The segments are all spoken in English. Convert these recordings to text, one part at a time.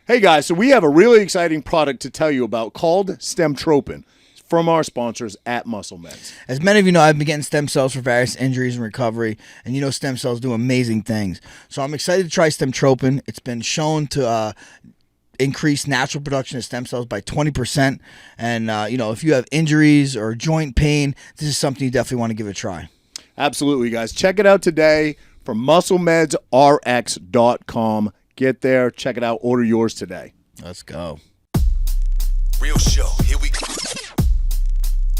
Hey guys, so we have a really exciting product to tell you about called Stemtropin from our sponsors at Muscle Meds. As many of you know, I've been getting stem cells for various injuries and recovery, and you know stem cells do amazing things. So I'm excited to try Stemtropin. It's been shown to increase natural production of stem cells by 20%. And, if you have injuries or joint pain, this is something you definitely want to give it a try. Absolutely, guys. Check it out today from musclemeds.rx.com. Get there, check it out, order yours today. Let's go. Real show, here we go.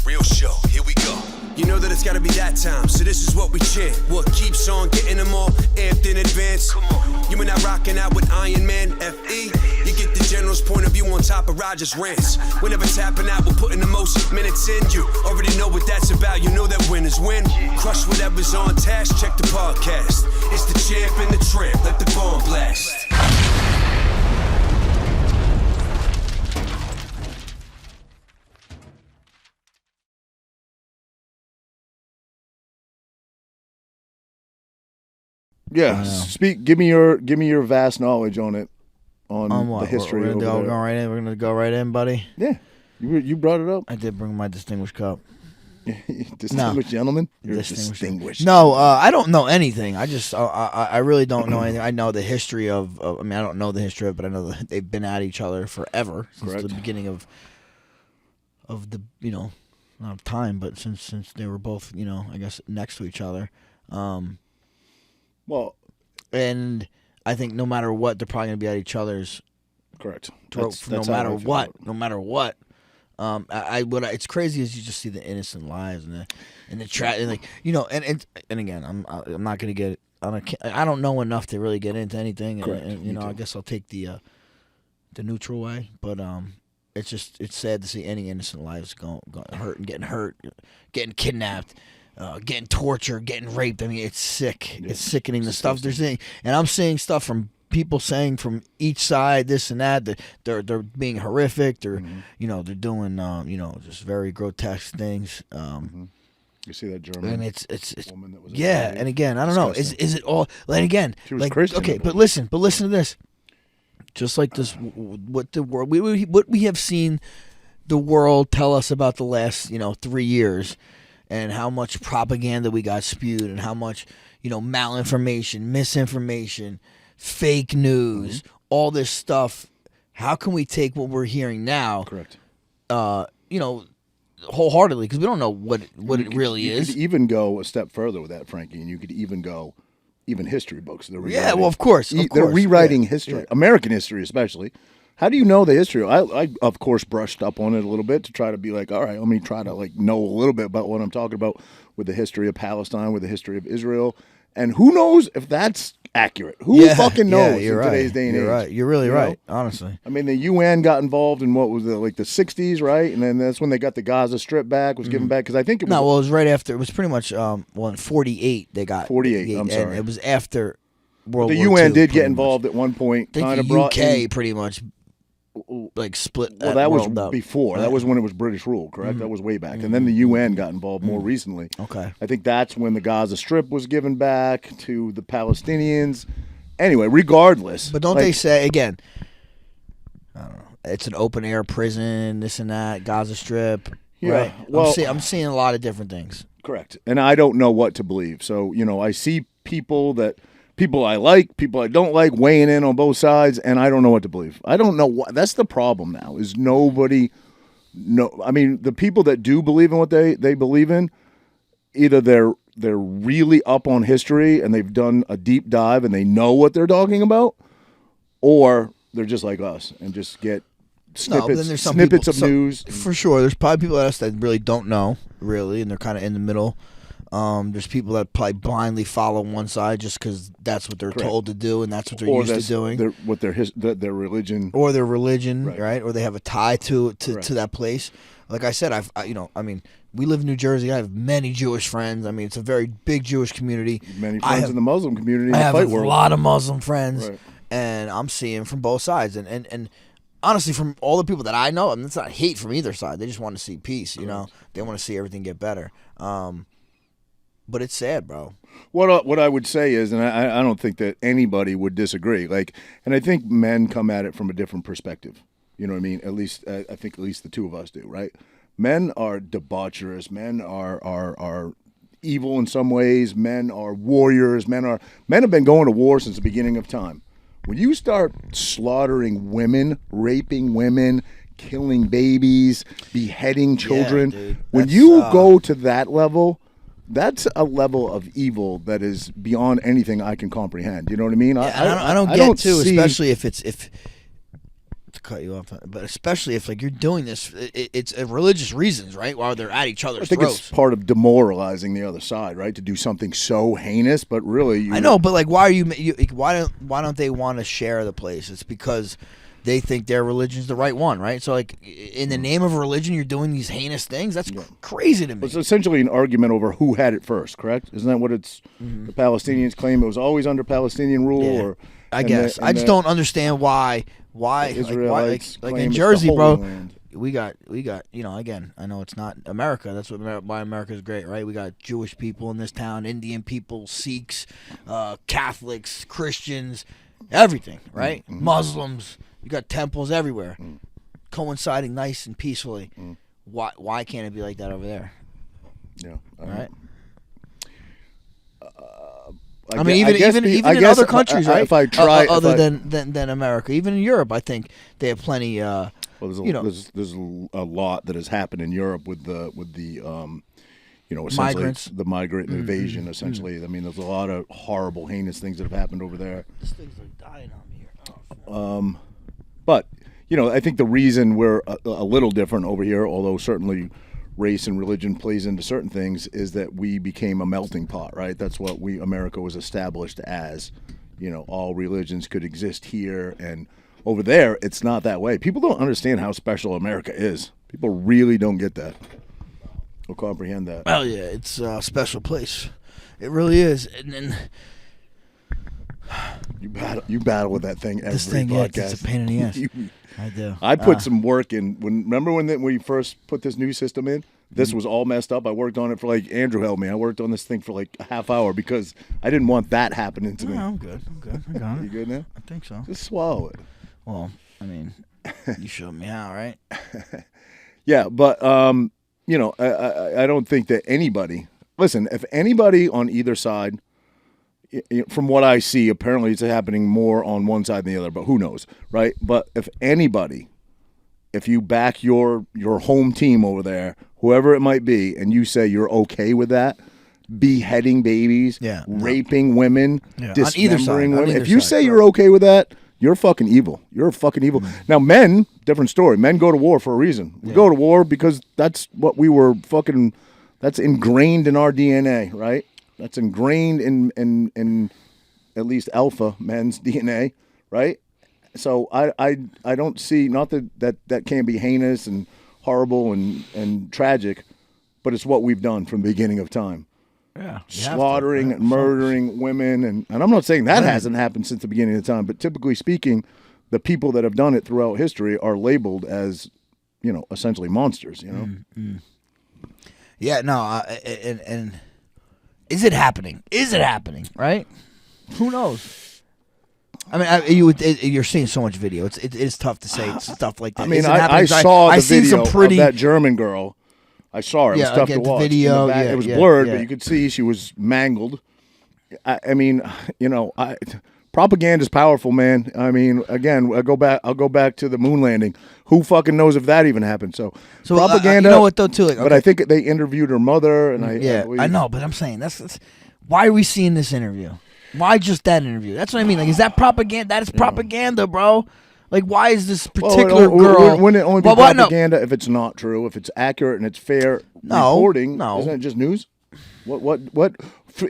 Real show, here we go. You know that it's gotta be that time, so this is what we chant. What keeps on getting them all amped in advance? Come on. You and I rocking out with Iron Man, FE. You get the general's point of view on top of Roger's rants. We're never tapping out, we're putting the most minutes in. You already know what that's about, you know that winners win. Crush whatever's on task, check the podcast. It's the champ and the tramp, let the bomb blast. Yeah, give me your vast knowledge on it, on what? the history. We're gonna go right in. We're gonna go right in, buddy. Yeah, you brought it up. I did bring my distinguished cup. Distinguished gentleman. You're distinguished. No, I don't know anything. I really don't know anything. I know the history of. I mean, I don't know the history of it, but I know that they've been at each other forever since the beginning of the not of time, but since they were both I guess next to each other. Well, and I think no matter what, they're probably going to be at each other's correct throat. No matter what. It's crazy as you just see the innocent lives and the and again, I'm not going to get. I don't know enough to really get into anything. Correct. And I guess I'll take the neutral way, but it's sad to see any innocent lives going hurt, getting kidnapped. Getting tortured, getting raped. I mean, it's sick. Yeah. It's sickening the stuff they're seeing. And I'm seeing stuff from people saying from each side, this and that they're being horrific. They're they're doing just very grotesque things. You see that German and it's woman that was and again, I don't know. Is it all? And again, she was Christian, okay, but listen to this. Just like this, what the world what we have seen the world tell us about the last 3 years. And how much propaganda we got spewed, and how much, malinformation, misinformation, fake news, all this stuff. How can we take what we're hearing now, correct? Wholeheartedly, because we don't know what it really is. You could even go a step further with that, Frankie, and you could even go history books. Yeah, well, of course. They're rewriting history, American history especially. How do you know the history? I of course brushed up on it a little bit to try to be like, all right, let me try to know a little bit about what I'm talking about with the history of Palestine, with the history of Israel, and who knows if that's accurate? Who fucking knows in today's day and age? You're right. You're really right. Honestly, I mean, the UN got involved in what was the 60s, right? And then that's when they got the Gaza Strip back, was given back because I think it was it was right after. It was pretty much in 48 they got 48. I'm sorry, and it was after World War II. The UN did get involved at one point. I think the UK pretty much. Split. Well, that was up. before. Right. That was when it was British rule, correct? That was way back. And then the UN got involved more recently. Okay. I think that's when the Gaza Strip was given back to the Palestinians. Anyway, regardless. But don't they say, again, I don't know, it's an open-air prison, this and that, Gaza Strip, right? Well, I'm seeing a lot of different things. Correct. And I don't know what to believe. So, I see people I like, people I don't like, weighing in on both sides, and I don't know what to believe. I don't know what. That's the problem now. Is nobody? No, I mean the people that do believe in what they believe in, either they're really up on history and they've done a deep dive and they know what they're talking about, or they're just like us and just get snippets of news. For sure, there's probably people like us that really don't know, really, and they're kind of in the middle. There's people that probably blindly follow one side just because that's what they're told to do and that's what they're used to doing. Their religion. Or their religion, right? Or they have a tie to that place. Like I said, we live in New Jersey. I have many Jewish friends. I mean, it's a very big Jewish community. Many friends in the Muslim community. I have a lot of Muslim friends, and I'm seeing from both sides. And honestly, from all the people that I know, it's not hate from either side. They just want to see peace. They want to see everything get better. but it's sad, bro. What I would say is, and I don't think that anybody would disagree. Like, and I think men come at it from a different perspective. You know what I mean? At least I think at least the two of us do, right? Men are debaucherous. Men are evil in some ways. Men are warriors. Men have been going to war since the beginning of time. When you start slaughtering women, raping women, killing babies, beheading children, dude. when you go to that level, that's a level of evil that is beyond anything I can comprehend. You know what I mean? Yeah, I don't get too, especially if to cut you off, but especially if like you're doing this, it's religious reasons, right? While they're at each other's I think throats. it's part of demoralizing the other side, right? To do something so heinous, but really, I know, but like, why are you why don't they want to share the place? It's because they think their religion's the right one, right? So like, in the name of religion, you're doing these heinous things. That's crazy to me. It's essentially an argument over who had it first, correct? Isn't that what it's? The Palestinians claim it was always under Palestinian rule, or I guess I just don't understand why Israelites like claim in it's the Jersey, Holy bro. Land. We got again, I know it's not America. That's why America's great, right? We got Jewish people in this town, Indian people, Sikhs, Catholics, Christians, everything, right? Mm-hmm. Muslims. You got temples everywhere, coinciding nice and peacefully. Why can't it be like that over there? Yeah, Right. I mean, even in other countries, right? If I try, other than America, even in Europe, I think they have plenty. Well, there's a lot that has happened in Europe with the essentially Migrants. the migrant invasion. Essentially, I mean, there's a lot of horrible, heinous things that have happened over there. This thing's like dying on me here. But I think the reason we're a little different over here, although certainly race and religion plays into certain things, is that we became a melting pot, right? That's what America was established as. All religions could exist here, and over there, it's not that way. People don't understand how special America is. People really don't get that or comprehend that. Well, yeah, it's a special place. It really is. And you battle with that thing every this thing, podcast. it's a pain in the ass. I do. I put some work in. Remember when we first put this new system in? This was all messed up. I worked on it for Andrew helped me. I worked on this thing for a half hour because I didn't want that happening to me. No, I'm good. I got it. You good now? I think so. Just swallow it. Well, I mean, you showed me how, right? Yeah, but I don't think that anybody. Listen, if anybody on either side, from what I see, apparently it's happening more on one side than the other, but who knows, right? But if you back your home team over there, whoever it might be, and you say you're okay with that, beheading babies, raping women, dismembering women, if you say you're okay with that, you're fucking evil. You're fucking evil. Now, men, different story. Men go to war for a reason. We go to war because that's what we were fucking. That's ingrained in our DNA, right? That's ingrained in at least alpha men's DNA, right? So I don't see, not that can be heinous and horrible and tragic, but it's what we've done from the beginning of time. Yeah, slaughtering and murdering women, and I'm not saying that hasn't happened since the beginning of time, but typically speaking, the people that have done it throughout history are labeled as, essentially monsters. Yeah, no, and is it happening? Is it happening? Right? Who knows? I mean, you're seeing so much video. It's tough to say stuff like that. I mean, I saw the video of that German girl. I saw her. It was tough to watch. Video, it was blurred, but you could see she was mangled. I mean, propaganda is powerful, man. I mean, again, I'll go back to the moon landing. Who fucking knows if that even happened? So propaganda. You know what though, too. But I think they interviewed her mother, and I know. But I'm saying that's why are we seeing this interview? Why just that interview? That's what I mean. Like, is that propaganda? That is propaganda, bro. Like, why is this particular girl? Wouldn't it only be propaganda if it's not true, if it's accurate and it's fair reporting? No, isn't it just news? What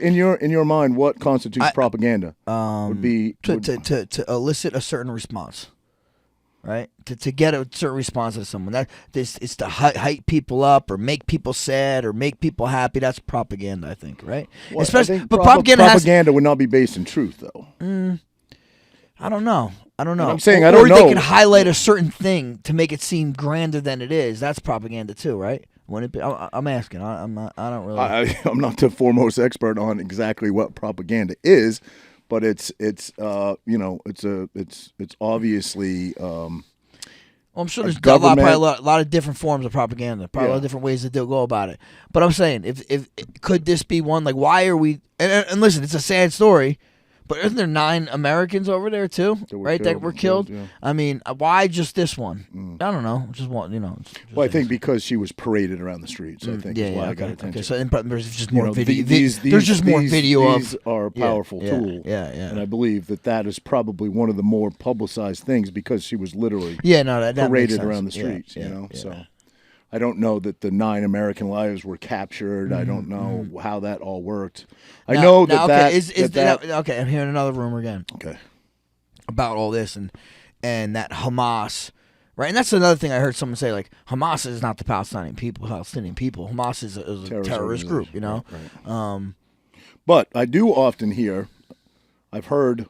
in your mind? What constitutes propaganda? Would be to elicit a certain response, right? To get a certain response to someone. That this is to hype people up or make people sad or make people happy. That's propaganda, I think, right? Well, Especially, but propaganda would not be based in truth, though. I don't know. I'm saying I don't know. Or they can highlight a certain thing to make it seem grander than it is. That's propaganda too, right? Wouldn't it be? I'm asking. I'm not. I don't really. I'm not the foremost expert on exactly what propaganda is, but it's obviously. Well, I'm sure there's government- probably a lot of different forms of propaganda, probably a lot of different ways to go about it. But I'm saying, if could this be one? Like, why are we? And listen, it's a sad story, but isn't there 9 Americans over there too? That were killed. Yeah. I mean, why just this one? I don't know. Just one. Well, I think because she was paraded around the streets. I think is why I got okay. attention. Okay, so there's just more video. These there's just more video these of. are a powerful tool. Yeah. And I believe that is probably one of the more publicized things because she was literally that paraded makes sense. around the streets. So I don't know that the 9 American lives were captured. I don't know how that all worked. I know that. Okay, I'm hearing another rumor again. Okay. About all this and that Hamas, right? And that's another thing I heard someone say, like, Hamas is not the Palestinian people. Hamas is a terrorist group, Right. But I do often hear, I've heard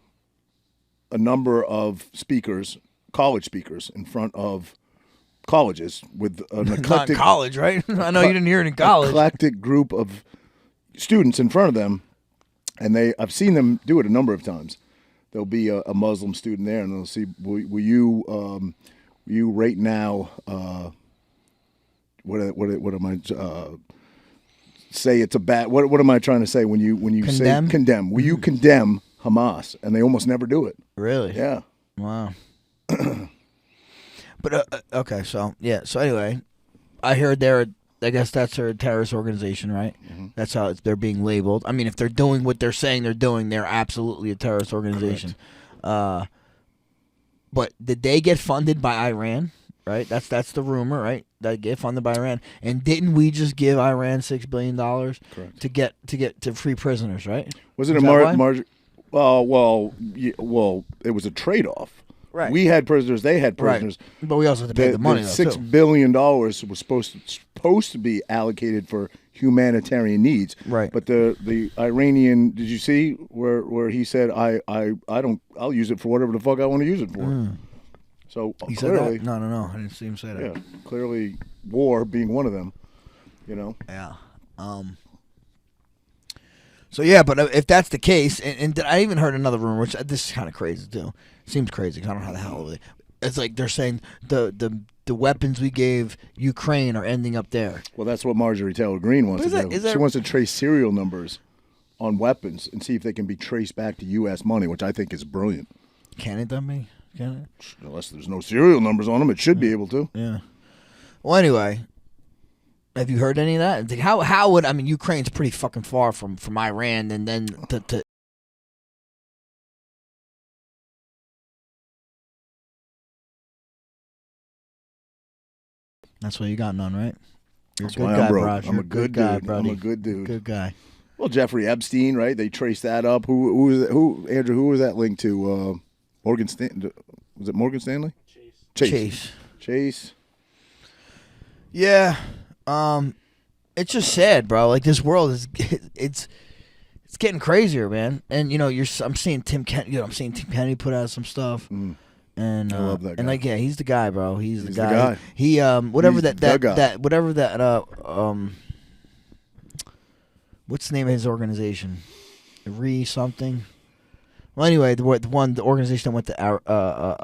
a number of speakers, college speakers, in front of colleges with an eclectic... Not in college, right? I know you didn't hear it in college. Eclectic group of students in front of them, and I've seen them do it a number of times. There'll be a Muslim student there, and they'll see, will you right now, what am I, say it's a bad, what am I trying to say when you Condemn? say condemn? Will you condemn Hamas? And they almost never do it. Really? Yeah. Wow. But, okay, so anyway, I heard I guess that's their terrorist organization, right? Mm-hmm. That's how they're being labeled. I mean, if they're doing what they're saying they're doing, they're absolutely a terrorist organization. But did they get funded by Iran? Right? That's the rumor, right? They get funded by Iran. And didn't we just give Iran $6 billion to get to free prisoners, right? Was it a margin? Well, it was a trade-off. Right. We had prisoners, they had prisoners. Right. But we also had to pay the money, though, $6 billion was supposed to be allocated for humanitarian needs. Right. But the Iranian, did you see where he said, I'll use it for whatever the fuck I want to use it for. So he clearly, said that? No, I didn't see him say that. Yeah, clearly war being one of them, Yeah. So yeah, but if that's the case, and I even heard another rumor, which this is kind of crazy too. Seems crazy because I don't know how the hell it's like they're saying the weapons we gave Ukraine are ending up there. Well, that's what Marjorie Taylor Greene wants to do. She wants to trace serial numbers on weapons and see if they can be traced back to U.S. money, which I think is brilliant. Can it, then be? Can it? Unless there's no serial numbers on them, it should be able to. Yeah. Well, anyway, have you heard any of that? How would Ukraine's pretty fucking far from Iran, and then to That's why you got none, right? You're a good guy, Raj. I'm a good guy, dude. I'm a good dude. Good guy. Well, Jeffrey Epstein, right? They traced that up. Who Andrew? Who was that linked to? Morgan Stanley. Was it Morgan Stanley? Chase. Yeah. It's just sad, bro. Like, this world is it's getting crazier, man. And I'm seeing Tim Kennedy put out some stuff. And I love that guy. And like, yeah, he's the guy, bro. He's the guy. guy. He whatever he's what's the name of his organization? Something. Well, anyway, the organization that went to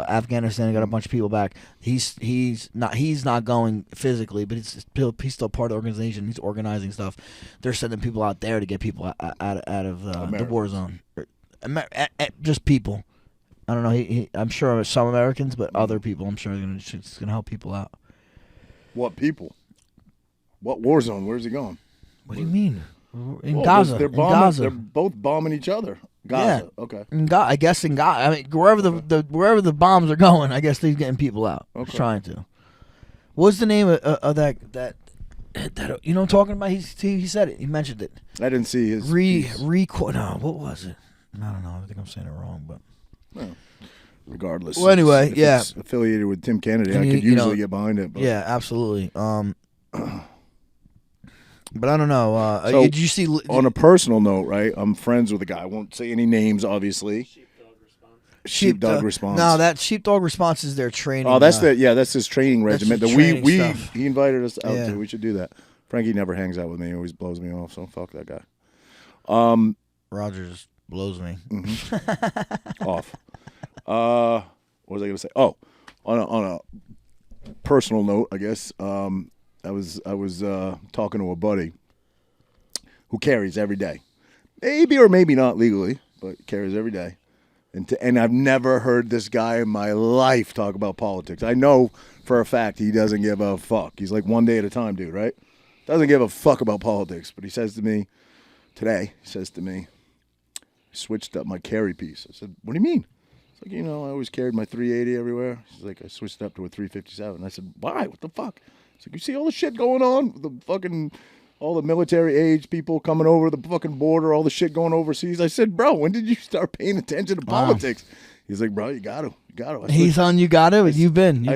Afghanistan and got a bunch of people back. He's not going physically, but he's still part of the organization. He's organizing stuff. They're sending people out there to get people out of the war zone. Just people. I don't know. I'm sure some Americans, but other people, I'm sure, it's gonna help people out. What people? What war zone? Where's he going? What do you mean? In Gaza. They're bombing. Gaza. They're both bombing each other. Gaza. Yeah. Okay. I guess in Gaza. I mean, wherever the bombs are going, I guess he's getting people out. Okay. He's trying to. What's the name of that? You know what I'm talking about? He said it. He mentioned it. I didn't see his. No, what was it? I don't know. I think I'm saying it wrong, but. Well, regardless. Well, anyway, if yeah. it's affiliated with Tim Kennedy, I could usually get behind it. But. Yeah, absolutely. But I don't know. So, did you see? On a personal note, right? I'm friends with a guy. I won't say any names, obviously. sheepdog response. No, that sheepdog response is their training. Oh, that's that's his training regiment. his That training we stuff. he invited us out Yeah. to. We should do that. Frankie never hangs out with me. He always blows me off. So fuck that guy. Roger just blows me. Off. What was I going to say? Oh, on a personal note, I guess. I was talking to a buddy who carries every day, maybe or maybe not legally, but carries every day. And I've never heard this guy in my life talk about politics. I know for a fact he doesn't give a fuck. He's like one day at a time, dude, right? Doesn't give a fuck about politics. But he says to me today, I switched up my carry piece. I said, what do you mean? It's like, I always carried my 380 everywhere. He's like, I switched it up to a 357. I said, why? What the fuck? He's like, you see all the shit going on? The fucking, all the military age people coming over the fucking border, all the shit going overseas. I said, bro, when did you start paying attention to politics? He's like, bro, you got to. He's on you got it. You've been. Yeah,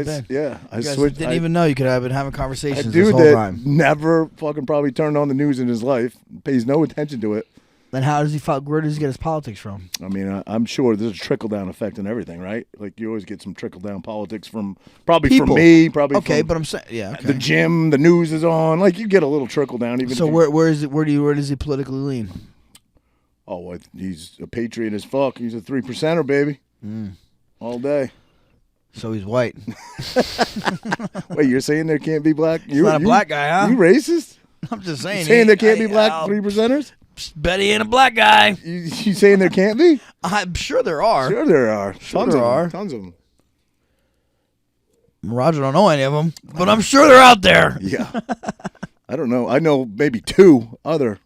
I You guys switched. didn't even know you could have been having conversations A this dude whole that time. never fucking probably turned on the news in his life, pays no attention to it. Then where does he get his politics from? I mean, I'm sure there's a trickle-down effect in everything, right? Like, you always get some trickle-down politics from, probably People. from me, probably Okay, from but I'm saying, yeah, okay. the gym, the news is on. Like, you get a little trickle-down. Even So if where does he politically lean? he's a patriot as fuck. He's a 3%er, baby. All day. So he's white. Wait, you're saying there can't be black? He's not a black guy, huh? You racist? I'm just saying. Saying there can't be black 3%ers? Bet he ain't a black guy. You saying there can't be? I'm sure there are. Sure there are. Tons there of are. them. Tons of them. Roger don't know any of them, but I'm sure they're out there. Yeah. I don't know. I know maybe two other.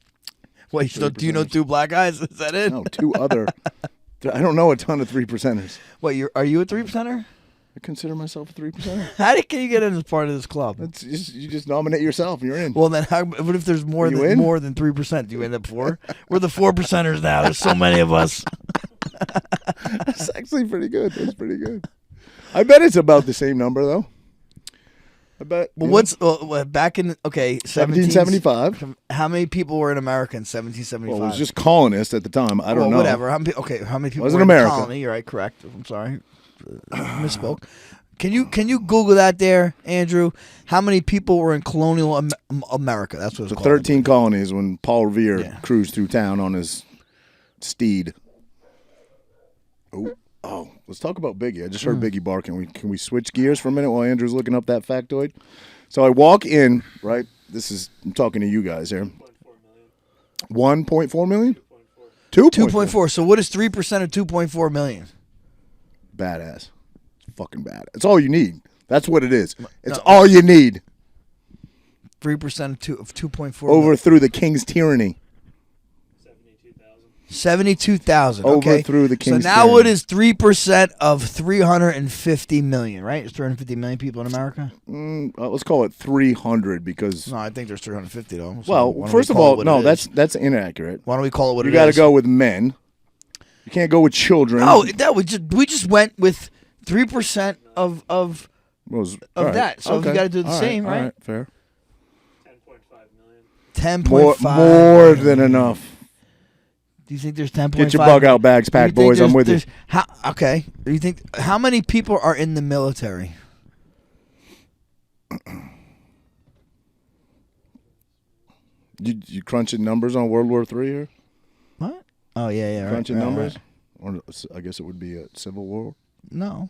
Wait, do you know 2 black guys? Is that it? No, two other. I don't know a ton of 3%ers. Wait, are you a 3%er? I consider myself a 3%er. Can you get in as part of this club? You just nominate yourself and you're in. Well, then, what if there's more than 3%? Do you end up 4? We're the 4%ers now. There's so many of us. That's actually pretty good. That's pretty good. I bet it's about the same number, though. I bet. Well, back in 1775. How many people were in America in 1775? Well, it was just colonists at the time. I don't know. Whatever. How many people Wasn't were in America. the colony? You're right. Correct. I'm sorry. Misspoke. Can you Google that there, Andrew? How many people were in colonial America? That's what it's The called. 13 colonies when Paul Revere cruised through town on his steed. Oh, let's talk about Biggie. I just heard Biggie barking. Can we switch gears for a minute while Andrew's looking up that factoid? So I walk in, right? I'm talking to you guys here. 1.4 million? 2.4. So what is 3% of 2.4 million? Badass. Fucking bad. It's all you need. That's what it is. It's all you need. 3% of 2.4 Overthrew the king's tyranny. 72,000. Overthrew the king's So now tyranny. what is 3% of 350 million, right? There's 350 million people in America? Let's call it 300 because. No, I think there's 350 though. So Well, why don't first we of call it all, what no, it is? that's inaccurate. Why don't we call it what You it is? got to go with men. You can't go with children. Oh, we just went with 3% of all right. that. So you got to do the All same, all right? Fair. 10.5. More than enough. Do you think there's 10.5? Get your bug out bags packed, boys. I'm with you. Okay. Do you think how many people are in the military? You crunching numbers on World War III here? What? Oh yeah. Crunching right, numbers? Right. Or I guess it would be a civil war. No.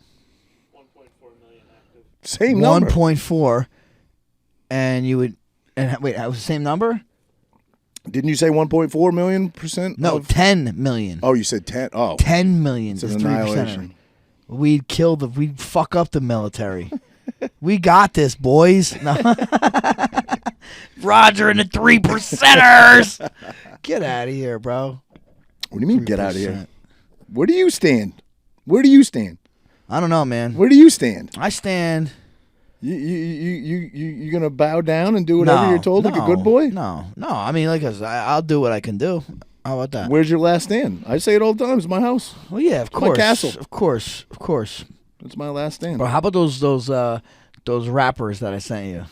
1.4 million active. Same number. 1.4, and you would wait. That was the same number? Didn't you say 1.4 million percent? No, 10 million. Oh, you said 10. Oh, 10 million it's is an 3%. annihilation. We'd fuck up the military. We got this, boys. No. Roger and the 3%ers. Get out of here, bro. What do you mean, get out of 3%. here? Where do you stand? Where do you stand? I don't know, man. Where do you stand? I stand. You gonna bow down and do whatever you're told like a good boy? No. I mean, I'll do what I can do. How about that? Where's your last stand? I say it all the time. It's my house. Well, yeah, of my course, castle. of course. It's my last stand. But how about those rappers that I sent you?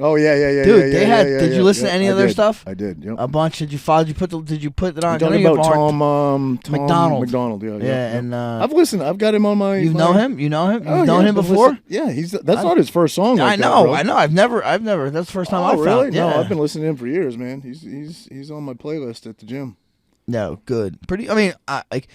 Oh yeah. Dude, yeah, they yeah, had. yeah, Did yeah, you listen to yeah, any of I their did. stuff? I did. Yep. A bunch. Did you follow? Did you put it on? You're I know talking you have about Tom Tom McDonald. Yeah, Yeah, and I've listened. I've got him on my. you know him. You know him. Oh, You've known yeah, him I've before. listened- Yeah, that's not his first song. Like I that, know. bro. I know. I've never. That's the first time I Oh, really? found. Yeah. No, I've been listening to him for years, man. He's on my playlist at the gym. No, good. Pretty. I mean, like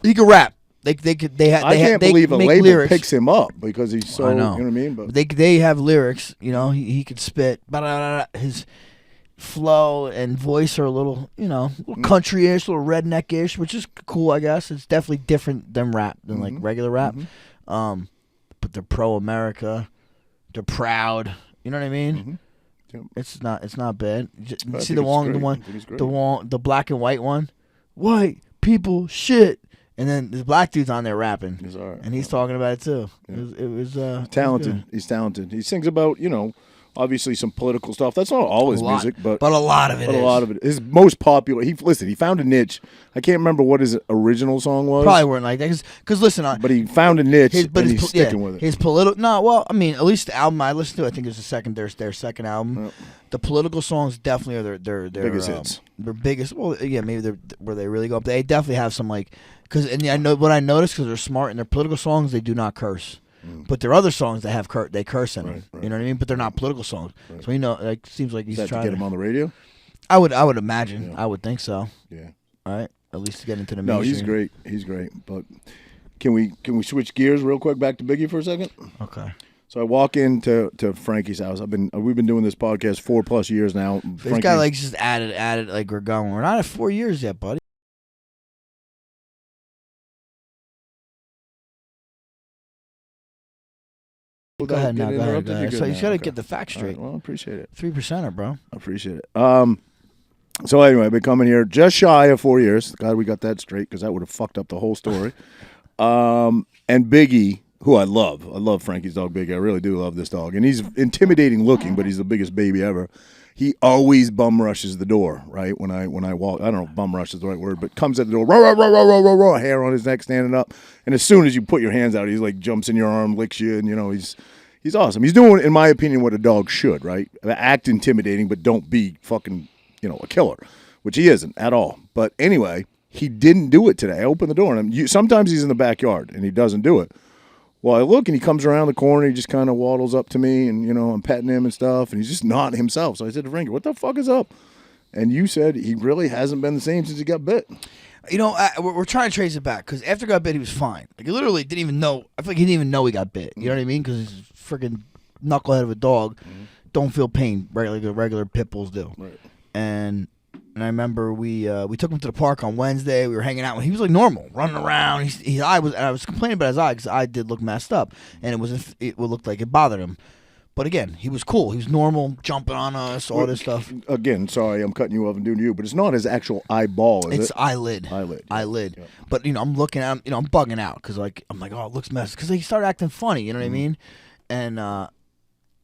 he can rap. They I can't believe a make label lyrics. picks him up because he's so. I know. You know what I mean? But They have lyrics. You know, he could spit. His flow and voice are a little, little country-ish, a little redneck-ish, which is cool, I guess. It's definitely different than rap, than like regular rap. But they're pro-America. They're proud. You know what I mean? Yep. It's not bad. You I see think the it's one, great. I think it's great. the black and white one. White people shit. And then this black dude's on there rapping, He's all right. and he's talking about it too. Yeah. It was Talented. He's talented. He sings about obviously some political stuff. That's not all his music, but a lot of it. a is. lot of it. His most popular. He found a niche. I can't remember what his original song was. Probably weren't like that because listen, But he found a niche, and his he's sticking with it. His political. No, well, I mean, at least the album I listened to, I think it was their second album. Yep. The political songs definitely are their Biggest hits. Their biggest. Well, yeah, maybe they're where they really go up. They definitely have some like I know what I noticed because they're smart in their political songs. They do not curse. But their other songs they have they curse in them. Right. You know what I mean? But they're not political songs. Right. So like seems like he's Is that to trying get him on the radio? I would imagine. Yeah. I would think so. Yeah. All right. At least to get into the No, he's mainstream. great. He's great. But can we switch gears real quick back to Biggie for a second? Okay. So I walk into Frankie's house. We've been doing this podcast 4+ years now. This guy like just added like we're going. We're not at 4 years yet, buddy. Go ahead now. Go ahead. So you got to get the facts straight. Well, I appreciate it. 3%er, bro. I appreciate it. So anyway, I've been coming here just shy of 4 years. God, we got that straight because that would have fucked up the whole story. And Biggie, who I love Frankie's dog Biggie. I really do love this dog, and he's intimidating looking, but he's the biggest baby ever. He always bum rushes the door, right? When I walk, I don't know if bum rush is the right word, but comes at the door, rah, hair on his neck standing up, and as soon as you put your hands out, he's like jumps in your arm, licks you, and he's awesome. He's doing, in my opinion, what a dog should, right? Act intimidating, but don't be fucking, a killer, which he isn't at all. But anyway, he didn't do it today. I opened the door, and sometimes he's in the backyard, and he doesn't do it. Well, I look, and he comes around the corner. He just kind of waddles up to me, and, I'm petting him and stuff, and he's just not himself. So I said to Frankie, what the fuck is up? And you said he really hasn't been the same since he got bit. We're trying to trace it back because after he got bit, he was fine. Like, he literally didn't even know. I feel like he didn't even know he got bit. You know what I mean? Because he's a freaking knucklehead of a dog. Don't feel pain, right? Like the regular pit bulls do. Right. And I remember we took him to the park on Wednesday. We were hanging out. He was like normal, running around. I was complaining about his eye because his eye did look messed up, and it looked like it bothered him. But again, he was cool. He was normal, jumping on us, all this stuff. Again, sorry, I'm cutting you off and doing you, but it's not his actual eyeball, is It's it? eyelid. Eyelid. Yeah. But I'm looking at him. I'm bugging out because I'm like, oh, it looks messed. Because he started acting funny. You know what I mean?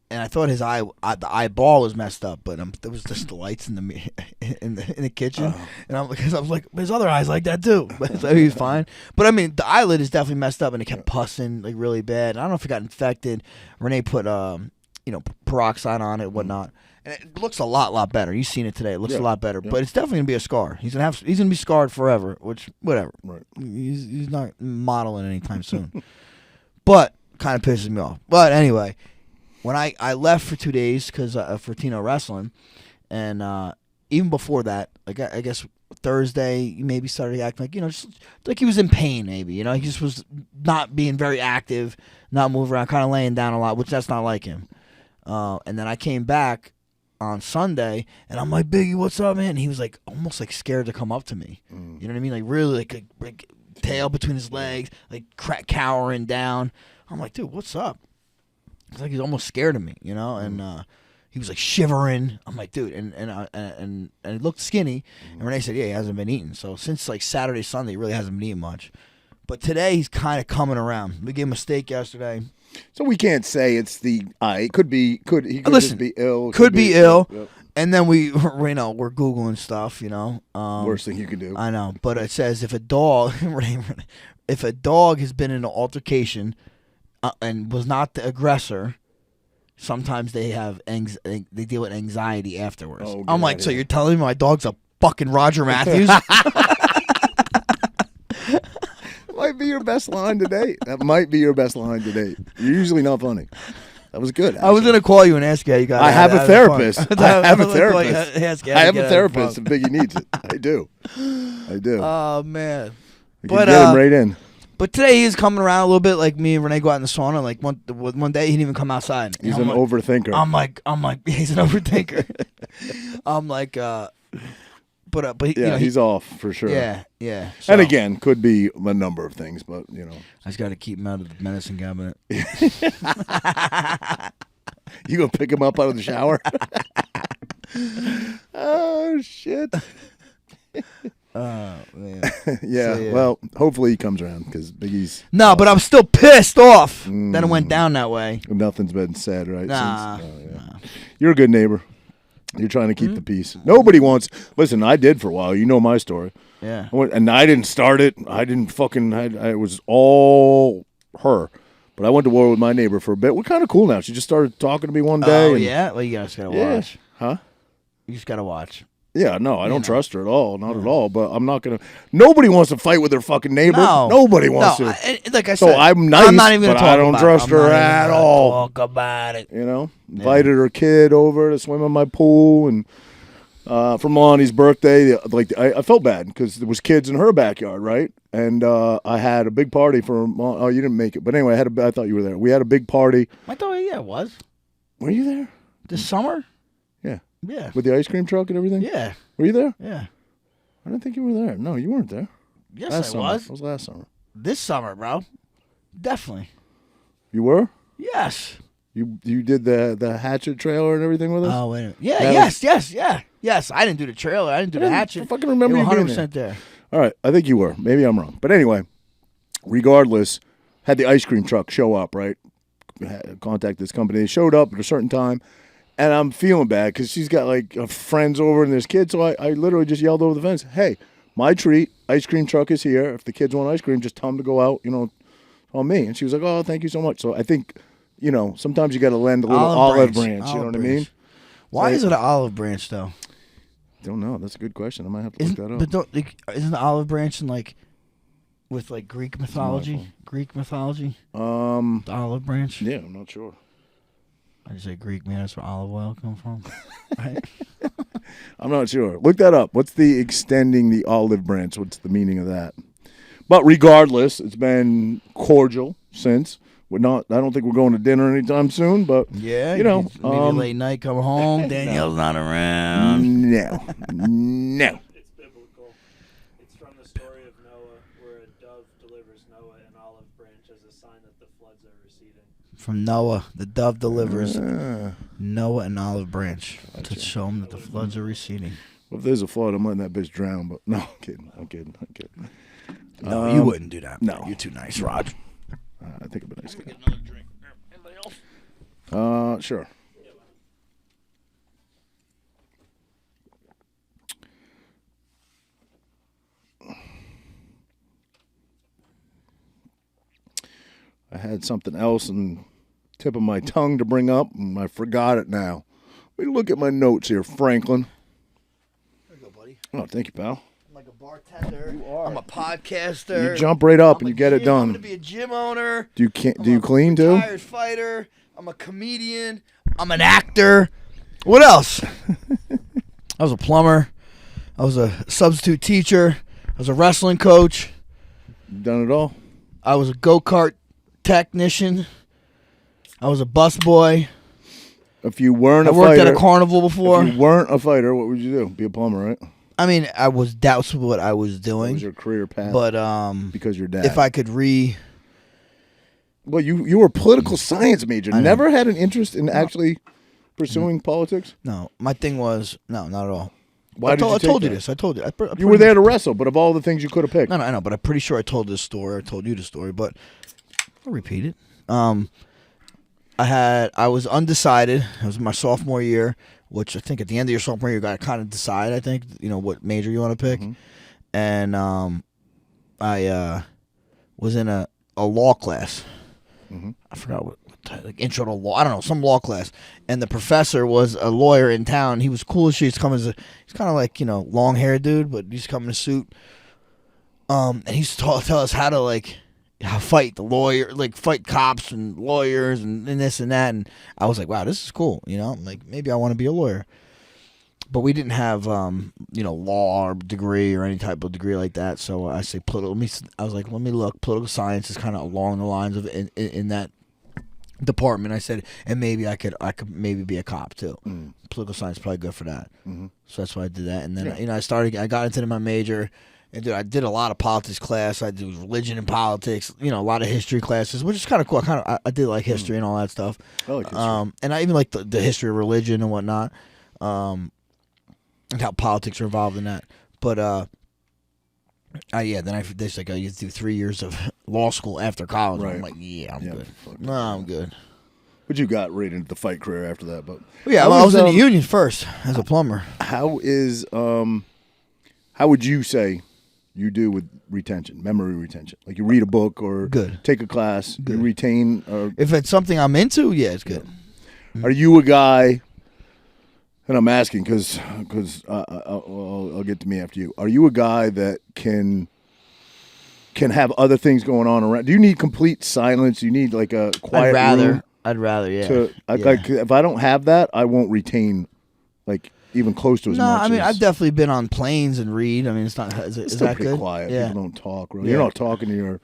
And I thought his the eyeball was messed up, but there was just the lights in the kitchen, and I was like, his other eye's like that too. But so he's fine. But I mean, the eyelid is definitely messed up, and it kept pussing like really bad. I don't know if it got infected. Renee put peroxide on it, and whatnot, and it looks a lot better. You've seen it today; it looks a lot better. But it's definitely gonna be a scar. He's gonna be scarred forever. Which whatever. Right. He's not modeling anytime soon. But kind of pisses me off. But anyway. When I left for 2 days because for Tino wrestling, and even before that, like I guess Thursday, he maybe started acting like just like he was in pain. Maybe he just was not being very active, not moving around, kind of laying down a lot, which that's not like him. And then I came back on Sunday, and I'm like, Biggie, what's up, man? And he was like almost like scared to come up to me. You know what I mean? Like really like tail between his legs, like cowering down. I'm like, dude, what's up? It's like he's almost scared of me, and he was like shivering. I'm like, dude, and he looked skinny. And Renee said, yeah, he hasn't been eating. So since like Saturday, Sunday, he really hasn't been eating much. But today he's kind of coming around. We gave him a steak yesterday. So we can't say it's the eye. It could be. He could Listen, just be ill. Could be ill. Yep. And then we're googling stuff. Worst thing you can do. I know, but it says if a dog has been in an altercation. And was not the aggressor, sometimes they have they deal with anxiety afterwards. Oh, I'm get like, outta so here. you're telling me my dog's a fucking Roger Matthews? Might be your best line to date. That might be your best line to date. You're usually not funny. That was good. I was actually. gonna call you and ask you how you got. I have a therapist. I have a therapist. I have a therapist therapist if Biggie needs it. I do. I do. Oh man. I can but, get him right in. But today he's coming around a little bit. Like me and Renee go out in the sauna. Like one day he didn't even come outside. He's And an I'm like, overthinker. I'm like he's an overthinker. I'm like but yeah, you know, he's off for sure. yeah. And So, again, could be a number of things, but I just got to keep him out of the medicine cabinet. You gonna pick him up out of the shower? Oh shit! Oh man. Yeah, So, yeah. well, hopefully he comes around because Biggie's No, but I'm still pissed off that it went down that way. nothing's been said, right? Nah. Nah. You're a good neighbor. You're trying to keep the peace. Nobody wants. Listen, I did for a while. You know my story. Yeah. And I didn't start it. I didn't fucking. I was all her. But I went to war with my neighbor for a bit. We're kind of cool now. She just started talking to me one day. Oh and- yeah. Well, you just gotta Yeah. watch. Huh? You just gotta watch. Yeah, no, I don't trust her at all. Not at all. But I'm not going to. Nobody wants to fight with their fucking neighbor. No. Nobody wants No, to. like I So said, I'm nice, I'm not even gonna but talk I don't about trust it. I'm her not even at gonna all. Talk about it. Invited her kid over to swim in my pool. And for Lonnie's birthday, I felt bad because there was kids in her backyard, right? And I had a big party for oh, you didn't make it. But anyway, I thought you were there. We had a big party. I thought it was Were you there? this summer. Yeah. Yeah. With the ice cream truck and everything? Yeah. Were you there? Yeah. I didn't think you were there. No, you weren't there. Yes, Last I summer. was. It was last summer. This summer, bro. Definitely. You were? Yes. You did the hatchet trailer and everything with us? Oh wait a minute. Yeah. That Yes. I didn't do the trailer. I didn't do the hatchet. I fucking remember You you were being 100% there. All right, I think you were. Maybe I'm wrong. But anyway, regardless, had the ice cream truck show up, right? Contact this company. They showed up at a certain time, and I'm feeling bad because she's got like friends over and there's kids. So I literally just yelled over the fence, "Hey, my treat, ice cream truck is here. If the kids want ice cream, just tell them to go out, on me." And she was like, "Oh, thank you so much." So I think, sometimes you got to lend a little olive branch. You know what I mean? Why So- is it an olive branch though? Don't know. That's a good question. I might have to look that up. But isn't the olive branch in with Greek mythology? Greek mythology. The olive branch. Yeah, I'm not sure. I just say Greek, man. That's where olive oil come from. Right? I'm not sure. Look that up. What's the extending the olive branch? What's the meaning of that? But regardless, it's been cordial since. I don't think we're going to dinner anytime soon, but Yeah. maybe late night, come home. Danielle's not around. no. It's biblical. It's from the story of Noah, where a dove delivers Noah an olive branch as a sign that the floods are receding. From Noah, the dove delivers Noah an olive branch to show him that the floods are receding. Well, if there's a flood, I'm letting that bitch drown. But no, I'm kidding. No, you wouldn't do that. no. You're too nice, Rod. I think I'm a nice guy. Get another drink. Anybody else? Sure. I had something else in tip of my tongue to bring up, and I forgot it now. Let me look at my notes here, Franklin. There you go, buddy. Oh, thank you, pal. I'm like a bartender. You are. I'm a podcaster. You jump right up I'm and a you get it gym- I'm done. gonna be a gym owner. Do you clean too? Retired fighter. I'm a comedian. I'm an actor. What else? I was a plumber. I was a substitute teacher. I was a wrestling coach. You done it all? I was a go-kart technician. I was a busboy. If you weren't I a worked fighter, at a carnival before. if you weren't a fighter, what would you do? Be a plumber, right? I mean, I was doubtful what I was What doing, was your career path? but because your dad. if I could Well, you were a political science major. I know. Never had an interest in actually pursuing politics? no, my thing was no, not at all. Why I did you take told you that? this. I told you. You were there to wrestle, but of all the things you could have picked. No, I know, but I'm pretty sure I told this story. I told you the story, but I'll repeat it. I was undecided. It was my sophomore year, which I think at the end of your sophomore year, you got to kind of decide. I think what major you want to pick, and I was in a law class. I forgot what like intro to law. I don't know, some law class. And the professor was a lawyer in town. He was cool as shit. He's kind of like, long haired dude, but he's come in a suit. And he used to tell us how to how fight the lawyer, fight cops and lawyers and this and that. And I was like, wow, this is cool. Like maybe I want to be a lawyer. But we didn't have, law or degree or any type of degree like that. So I say I was like, let me look. Political science is kind of along the lines of in that department. I said, and maybe I could maybe be a cop too. Political science is probably good for that. So that's why I did that. And then I got into my major. And I did a lot of politics class. I did religion and politics. A lot of history classes, which is kind of cool. I did like history and all that stuff. I like history. And I even like the history of religion and whatnot. And how politics are involved in that. But then they said, you do 3 years of law school after college. Right. I'm like, I'm good. No, I'm good. But you got right into the fight career after that. But I was in the union first as a plumber. How would you say you do with retention, memory retention? Like you read a book or good. Take a class, good. You retain. If it's something I'm into, it's good. Are you a guy? And I'm asking because I'll get to me after you. Are you a guy that can have other things going on around? Do you need complete silence? Do you need like a quiet room? I'd rather, yeah. Like if I don't have that, I won't retain like even close to as much. No, I mean I've definitely been on planes and read. I mean it's not. Is still that pretty good? quiet. Yeah. People don't talk. Right? Yeah. You're not talking to your.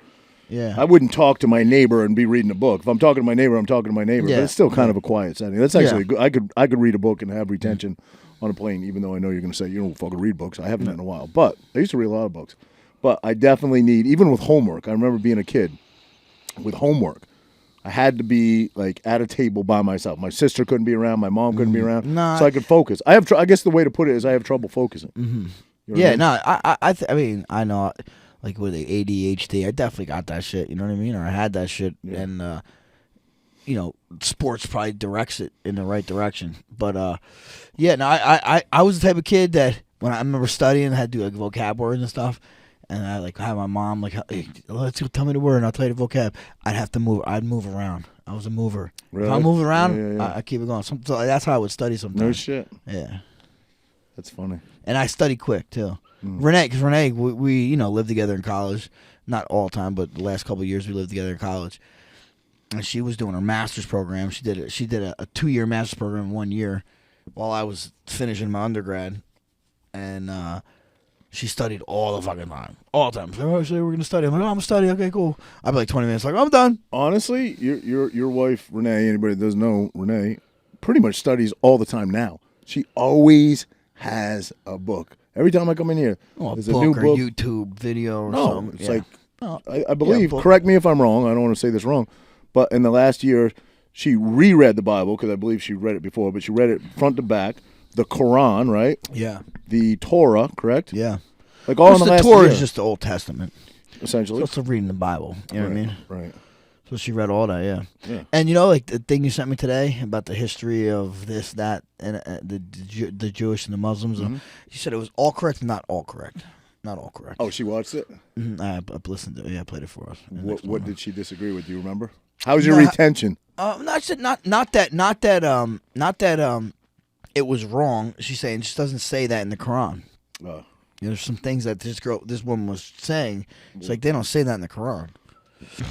Yeah. I wouldn't talk to my neighbor and be reading a book. If I'm talking to my neighbor, I'm talking to my neighbor. Yeah. But it's still kind of a quiet setting. That's actually good. I could read a book and have retention on a plane, even though I know you're going to say you don't fucking read books. I haven't in a while, but I used to read a lot of books. But I definitely need, even with homework. I remember being a kid with homework. I had to be like at a table by myself. My sister couldn't be around. My mom couldn't be around, so I could focus. I guess the way to put it is I have trouble focusing. Mm-hmm. You know I mean I know. Like with the ADHD, I definitely got that shit. You know what I mean? Or I had that shit, and sports probably directs it in the right direction. But I was the type of kid that when I remember studying, I had to do like vocab words and stuff, and I had my mom like, hey, let's go, tell me the word, and I'll tell you the vocab. I'd have to move. I'd move around. I was a mover. Really? If I move around, Yeah. I keep it going. So that's how I would study sometimes. No shit. Yeah. That's funny. And I study quick too. Renee, we lived together in college, not all the time, but the last couple of years we lived together in college. And she was doing her master's program. She did a 2-year master's program in 1 year, while I was finishing my undergrad, and she studied all the fucking time, all the time. So we're gonna study. I'm like, I'm gonna study. Okay, cool. I'd be like 20 minutes, like I'm done. Honestly, your wife Renee. Anybody that doesn't know Renee, pretty much studies all the time now. She always has a book. Every time I come in here, there's a new book or YouTube video or something. It's like I believe. Correct me if I'm wrong. I don't want to say this wrong, but in the last year, she reread the Bible because I believe she read it before, but she read it front to back. The Quran, right? Yeah. The Torah, correct? Yeah. Like all in the last Torah year. is just the Old Testament. Essentially. So it's reading the Bible. You know what I mean? Right. So she read all that, yeah. And like the thing you sent me today about the history of this, that, and the Jewish and the Muslims. She said it was all correct, not all correct. Not all correct. Oh, she watched it? I listened to it. Yeah, I played it for us. What did she disagree with? Do you remember? How's your retention? I said not that it was wrong. She's saying it just doesn't say that in the Quran. There's some things that this woman was saying. It's like they don't say that in the Quran.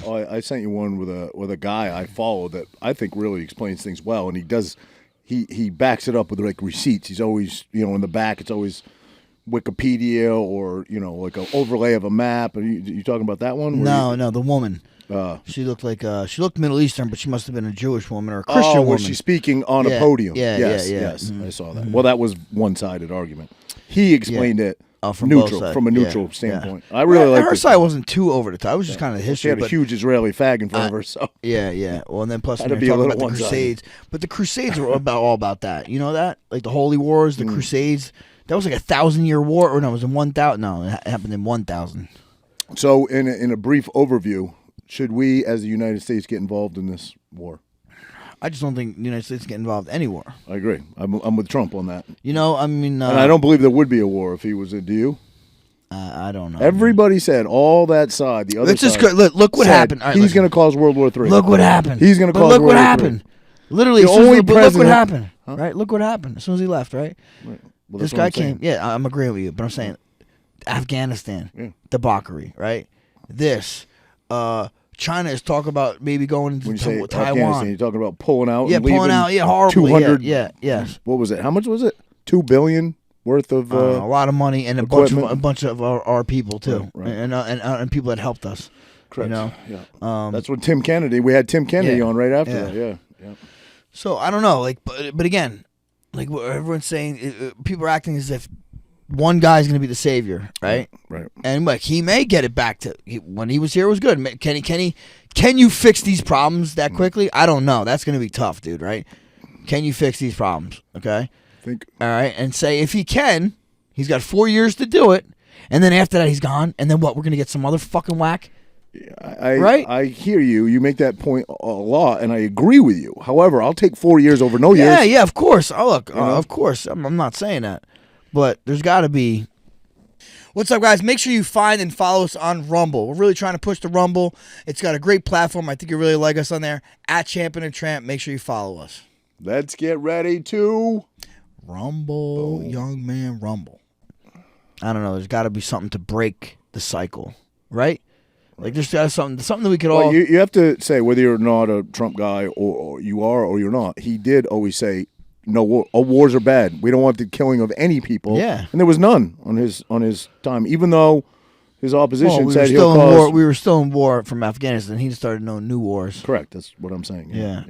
Oh, I sent you one with a guy I follow that I think really explains things well, and he backs it up with like receipts. He's always in the back. It's always Wikipedia or like an overlay of a map. Are you talking about that one? No, the woman. She looked Middle Eastern, but she must have been a Jewish woman or a Christian woman. Was she speaking on a podium? Yes. I saw that. Well, that was one-sided argument. He explained it. From a neutral standpoint. I really like her side wasn't too over the top. It was just kind of the history. She had a huge Israeli flag in front of her. So yeah. Well, and then plus Had they're to be a talking little about the one-sided. Crusades. But the Crusades were all about that. You know that, like the Holy Wars, the Crusades. That was like 1,000-year war, or no, it was in 1,000. No, it happened in 1,000. So, in a brief overview, should we, as the United States, get involved in this war? I just don't think the United States get involved in any war. I agree. I'm with Trump on that. I mean, and I don't believe there would be a war if he was. Do you? I don't know. Everybody said all that side. The other Let's just side. go. Look what said happened. All right, he's going to cause World War III. Look what happened. He's going to cause look World what War happened. III. Literally, The as soon as only look what president- happened. Huh? Right? Look what happened. As soon as he left, right? Right. Well, This that's what guy I'm saying. came. Yeah, I'm agreeing with you, but I'm saying Afghanistan, Yeah. debauchery, right? This, China is talking about maybe going When you to say Afghanistan, Taiwan. you're talking about pulling out. Yeah, and pulling leaving out. Yeah, horribly. 200. Yes. What was it? How much was it? $2 billion worth of. A lot of money and a equipment. bunch of our people too, Right. and people that helped us. Correct. You know, Yeah. That's what Tim Kennedy. We had Tim Kennedy Yeah. on right after Yeah. that. Yeah. So I don't know, like, but again, like what everyone's saying, people are acting as if one guy's going to be the savior, right? Right. And like he may get it back to when he was here, it was good. Can you fix these problems that quickly? I don't know. That's going to be tough, dude. Right? Can you fix these problems? Okay. Think. All right, and say if he can, he's got 4 years to do it, and then after that he's gone, and then what? We're going to get some other fucking whack. Right? I hear you. You make that point a lot, and I agree with you. However, I'll take 4 years over no years. Yeah, of course. Oh, look, You know? of course. I'm not saying that. But there's got to be. What's up, guys? Make sure you find and follow us on Rumble. We're really trying to push the Rumble. It's got a great platform. I think you really like us on there. At Champion and Tramp. Make sure you follow us. Let's get ready to Rumble, young man, Rumble. I don't know. There's got to be something to break the cycle, right? Like there's got something that we could all. Well, you have to say whether you're not a Trump guy or you are or you're not. He did always say, "No, wars are bad. We don't want the killing of any people." Yeah. And there was none on his time, even though his opposition we said were he'll still in cause. war. We were still in war from Afghanistan. He started no new wars. Correct. That's what I'm saying. Yeah.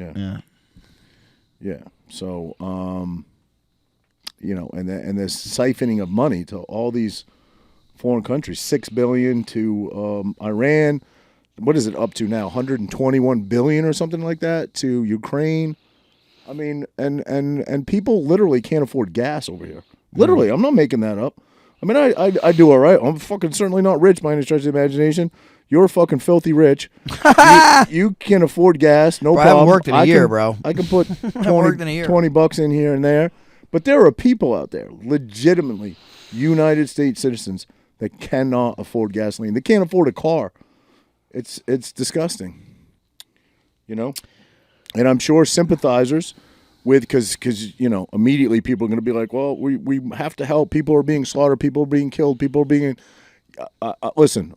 So, and the siphoning of money to all these foreign countries, $6 billion to Iran. What is it up to now? 121 billion or something like that to Ukraine. I mean, and people literally can't afford gas over here. Literally, I'm not making that up. I mean, I do all right. I'm fucking certainly not rich by any stretch of the imagination. You're fucking filthy rich. you can afford gas, no Bro, I problem. haven't worked in a year, bro. I can put worked in a year. $20 in here and there. But there are people out there, legitimately United States citizens, that cannot afford gasoline. They can't afford a car. It's disgusting. You know? And I'm sure sympathizers with, because immediately people are going to be like, well, we have to help. People are being slaughtered. People are being killed. People are being... listen,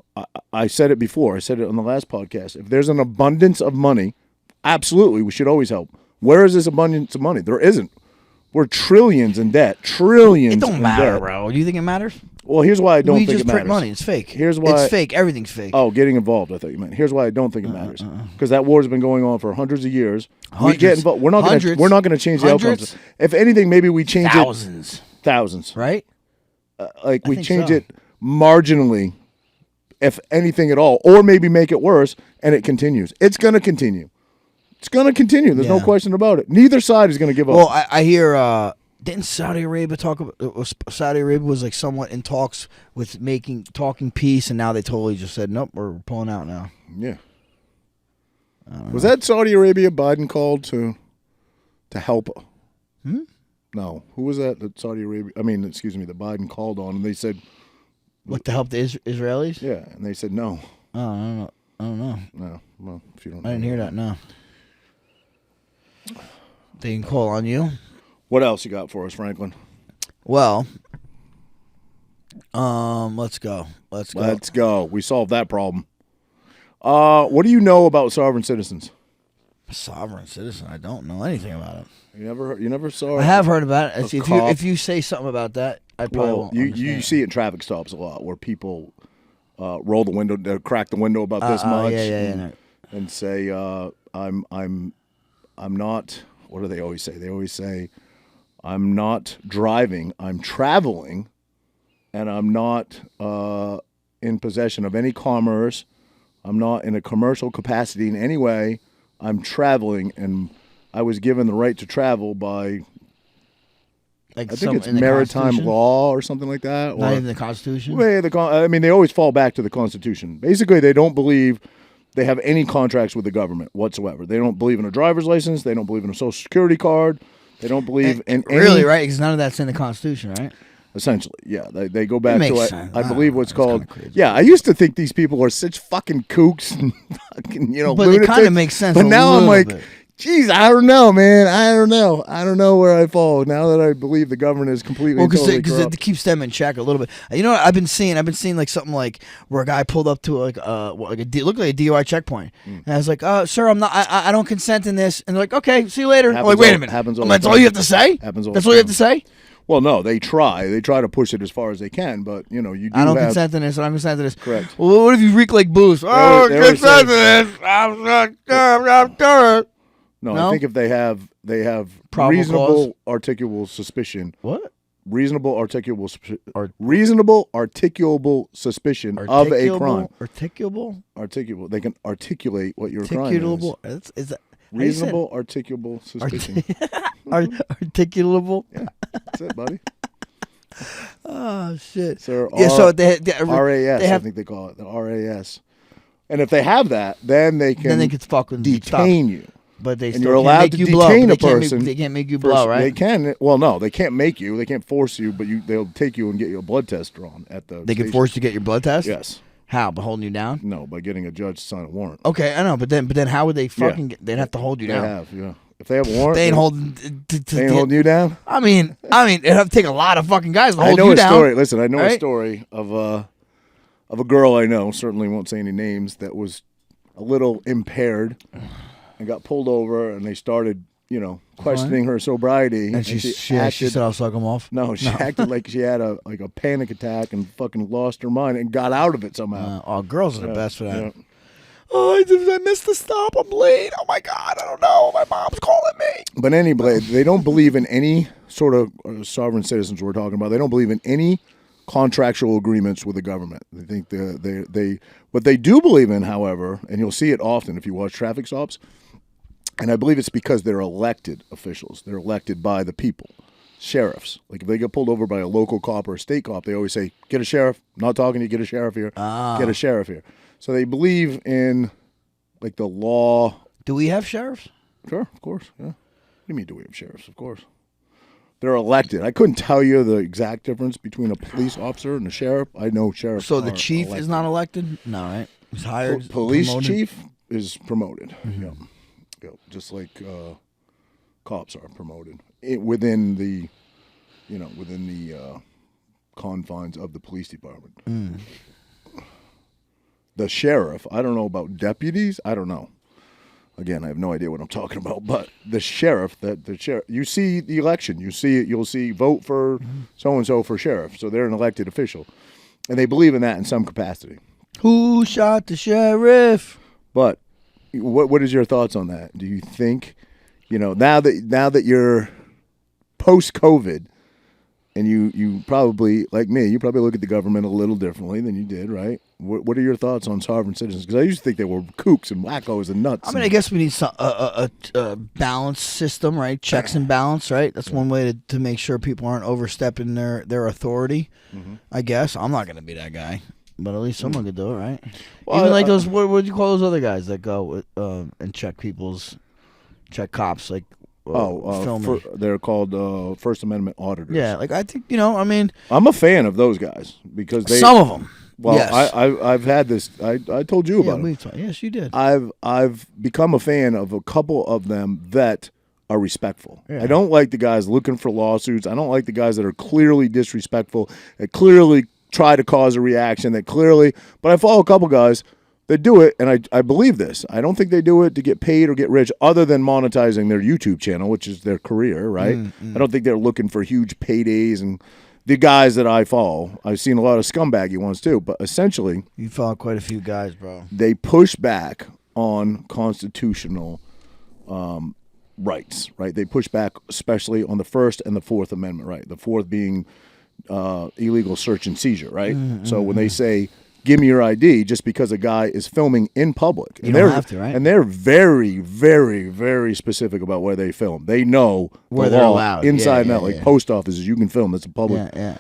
I said it before. I said it on the last podcast. If there's an abundance of money, absolutely, we should always help. Where is this abundance of money? There isn't. We're trillions in debt. Trillions. It don't in matter, debt. bro. Do you think it matters? Well, here's why I don't We think just it print matters. money. It's fake. Here's why It's fake. Everything's fake. Oh, getting involved. I thought you meant. Here's why I don't think it matters. Because that war has been going on for hundreds of years. We get involved. We're not going to change the outcomes. If anything, maybe we change Thousands. Thousands. Right? Like we think change so. it marginally, if anything at all, or maybe make it worse, and it continues. It's going to continue. It's going to continue. There's no Yeah. question about it. Neither side is going to give up. Well, I hear. Didn't Saudi Arabia talk about? Saudi Arabia was like somewhat in talks with talking peace, and now they totally just said nope, we're pulling out now. Yeah. Was that Saudi Arabia Biden called to help? No. Who was that Saudi Arabia? I mean, excuse me, the Biden called on, and they said, What, to help the Israelis? yeah, and they said no. Oh, I don't know. No. Well, if you don't I didn't know. hear that. No. They can call on you. What else you got for us, Franklin? Well, let's go. Let's go. We solved that problem. What do you know about sovereign citizens? Sovereign citizen. I don't know anything about it. You never saw it? I have heard about it. cop. If you say something about that, I probably Well, won't you understand. see it in traffic stops a lot where people roll the window, crack the window about this much, and say, "I'm not." What do they always say? They always say, "I'm not driving. I'm traveling, and I'm not in possession of any commerce. I'm not in a commercial capacity in any way. I'm traveling, and I was given the right to travel by." Like I think it's maritime law or something like that. Not or, even the Constitution. Well, I mean, they always fall back to the Constitution. Basically, they don't believe they have any contracts with the government whatsoever. They don't believe in a driver's license. They don't believe in a Social Security card. They don't believe in really, any, right? Because none of that's in the Constitution, right? Essentially, yeah. They go back makes to sense. I believe what's It's called. kinda crazy. Yeah, I used to think these people are such fucking kooks and fucking But it lunatics. kinda makes sense But a now I'm little like, bit. geez, I don't know, man. I don't know where I fall now that I believe the government is completely Well, and totally because corrupt. it keeps them in check a little bit. You know what I've been seeing? I've been seeing like something like where a guy pulled up to looked like a DUI checkpoint, and I was like, "Sir, I'm not. I don't consent in this." And they're like, "Okay, see you later." I'm Happens like, "Wait all- a minute. happens all I'm the like, that's all time. you have to say? Happens all That's the all you have time. to say? Well, no, they try to push it as far as they can, but you do I don't have, consent to this. I don't consent to this." Correct. Well, what if you reek like booze? Oh, they always consent to say- this. I'm not sure. I'm sure. No, No? I think if they have Probable reasonable articulable suspicion. What? Reasonable articulable Ar- reasonable articulable suspicion of a crime. Articulable. They can articulate what your crime is. Articulable. Is that how you said it? Reasonable articulable suspicion. Articulable. Yeah, that's it, buddy. Oh shit. So Yeah. So they RAS, they have- I think they call it the RAS. And if they have that, then they can then they could fucking detain you. But they And still you're can't allowed make to you blow. detain They a can't person. They can't make you First, blow, right? They can. Well, no, they can't make you. They can't force you, but they'll take you and get you a blood test drawn at the. They can station. force you to get your blood test. Yes. How? By holding you down? No, by getting a judge to sign a warrant. Okay, I know, but then how would they fucking? They'd have to hold you They down. have, yeah. If they have a warrant, They ain't holding. They ain't holding you down. I mean, it'd have to take a lot of fucking guys to I hold know you a down. story. Listen, I know a right? story of a girl I know. Certainly won't say any names. That was a little impaired and got pulled over, and they started, questioning her sobriety. And she said, "I'll suck them off." No, she acted like she had a panic attack and fucking lost her mind and got out of it somehow. Girls are the best for that. Yeah. Oh, I missed the stop. I'm late. Oh my god, I don't know. My mom's calling me. But anyway, they don't believe in any sort of sovereign citizens we're talking about. They don't believe in any contractual agreements with the government. They think they what they do believe in, however, and you'll see it often if you watch traffic stops, and I believe it's because they're elected officials. They're elected by the people. Sheriffs. Like if they get pulled over by a local cop or a state cop, they always say, "Get a sheriff." I'm not talking to you, get a sheriff here. Get a sheriff here. So they believe in like the law. Do we have sheriffs? Sure, of course. Yeah. What do you mean do we have sheriffs? Of course. They're elected. I couldn't tell you the exact difference between a police officer and a sheriff. I know sheriffs. So the are chief elected. is not elected? No, right? He's hired. Police promoted? chief is promoted. Yeah. Just like cops are promoted within the confines of the police department. The sheriff, I don't know about deputies. I don't know. Again, I have no idea what I'm talking about. But the sheriff, you see the election. You see it. You'll see vote for so and so for sheriff. So they're an elected official, and they believe in that in some capacity. Who shot the sheriff? But what is your thoughts on that? Do you think, now that you're post-COVID, and you probably, like me, you probably look at the government a little differently than you did, right? What are your thoughts on sovereign citizens? Because I used to think they were kooks and wackos and nuts. I mean, I guess we need a balance system, right? Checks and balance, right? That's one way to make sure people aren't overstepping their authority. I guess I'm not going to be that guy, but at least someone could do it, right? Well, Even like those, what do you call those other guys that go and check cops, like filming? They're called First Amendment auditors. Yeah, like I think I mean, I'm a fan of those guys because some of them. Well, yes. I've had this. I told you about it. Yes, you did. I've become a fan of a couple of them that are respectful. Yeah. I don't like the guys looking for lawsuits. I don't like the guys that are clearly disrespectful, that clearly try to cause a reaction, but I follow a couple guys that do it, and I believe this. I don't think they do it to get paid or get rich other than monetizing their YouTube channel, which is their career, right? I don't think they're looking for huge paydays. And the guys that I follow, I've seen a lot of scumbaggy ones too, but essentially You follow quite a few guys, bro. they push back on constitutional rights, right? They push back especially on the First and the Fourth Amendment, right? The fourth being illegal search and seizure, right? So when they say, give me your ID, just because a guy is filming in public. You don't have to, right? And they're very, very, very specific about where they film. They know Where the they're law allowed. inside and Yeah, out. Like yeah. post offices, you can film. That's a public. Yeah.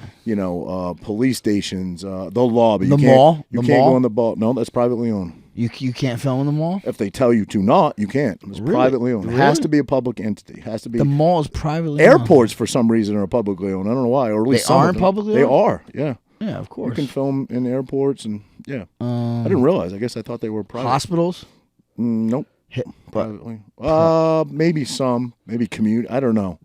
Police stations, the lobby. The You can't, mall? You The can't mall? go on the ball. No, that's privately owned. You can't film in the mall. If they tell you to not, you can't. It's Really? privately owned. It Really? has to be a public entity. It has to be. The mall is privately owned. Airports, for some reason, are publicly owned. I don't know why, or at least They some of aren't them. publicly They owned? are. Yeah, Yeah, of course. you can film in airports, and I didn't realize. I guess I thought they were private. Hospitals. Nope. But Privately. Maybe some. Maybe commute. I don't know.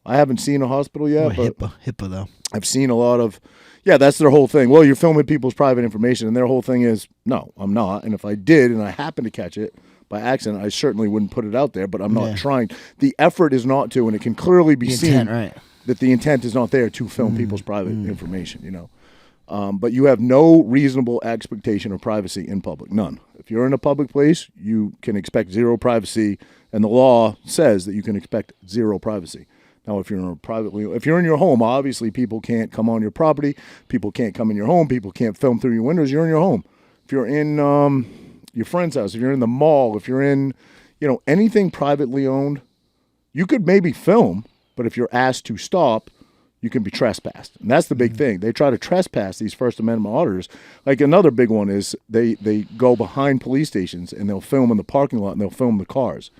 I haven't seen a hospital yet, but HIPAA though. I've seen a lot of. Yeah, that's their whole thing. Well, you're filming people's private information, and their whole thing is, no, I'm not. And if I did, and I happened to catch it by accident, I certainly wouldn't put it out there. But I'm not trying. The effort is not to, and it can clearly be seen Intent, right? that the intent is not there to film people's private information. But you have no reasonable expectation of privacy in public. None. If you're in a public place, you can expect zero privacy, and the law says that you can expect zero privacy. Now, if you're in your home, obviously people can't come on your property. People can't come in your home. People can't film through your windows. You're in your home. If you're in your friend's house, if you're in the mall, if you're in, anything privately owned, you could maybe film, but if you're asked to stop, you can be trespassed. And that's the big thing. They try to trespass these First Amendment auditors. Like another big one is they go behind police stations and they'll film in the parking lot and they'll film the cars.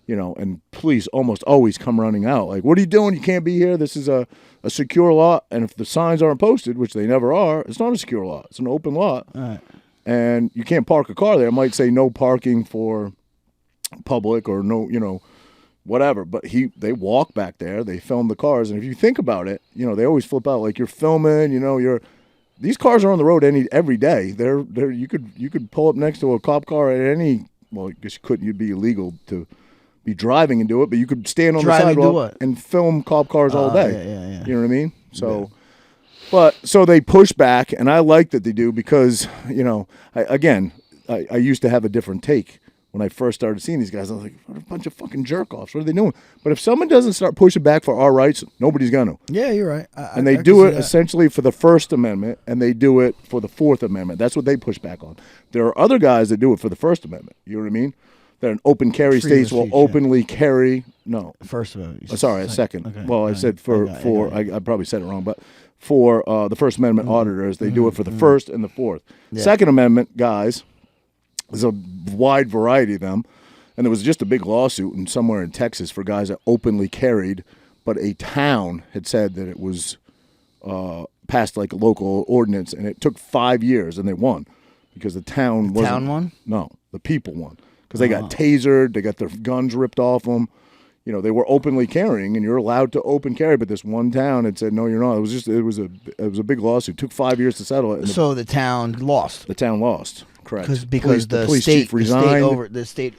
And police almost always come running out. Like, what are you doing? You can't be here. This is a secure lot. And if the signs aren't posted, which they never are, it's not a secure lot. It's an open lot. All right. And you can't park a car there. It might say no parking for public or no, whatever. But they walk back there. They film the cars. And if you think about it, they always flip out. Like, you're filming, these cars are on the road every day. You could pull up next to a cop car at any, well, I guess you couldn't. You'd be illegal to be driving and do it, but you could stand on the sidewalk and film cop cars all day. Yeah. You know what I mean? So, so they push back, and I like that they do because, I used to have a different take when I first started seeing these guys. I was like, what a bunch of fucking jerk-offs. What are they doing? But if someone doesn't start pushing back for our rights, nobody's going to. Yeah, you're right. And they do it essentially for the First Amendment, and they do it for the Fourth Amendment. That's what they push back on. There are other guys that do it for the First Amendment. You know what I mean? That in open carry states will openly carry. No, First Amendment. Sorry, a second. Okay. Well, I said I probably said it wrong, but for the First Amendment auditors, they do it for the First and the Fourth. Yeah. Second Amendment guys, there's a wide variety of them, and there was just a big lawsuit somewhere in Texas for guys that openly carried, but a town had said that it was passed like a local ordinance, and it took 5 years, and they won because the town wasn't. Town won? No, the people won. Because they got tasered, they got their guns ripped off them. They were openly carrying, and you're allowed to open carry. But this one town had said, no, you're not. It was a big lawsuit. It took 5 years to settle it. So the town lost. The town lost, correct? Because the police state chief resigned. the state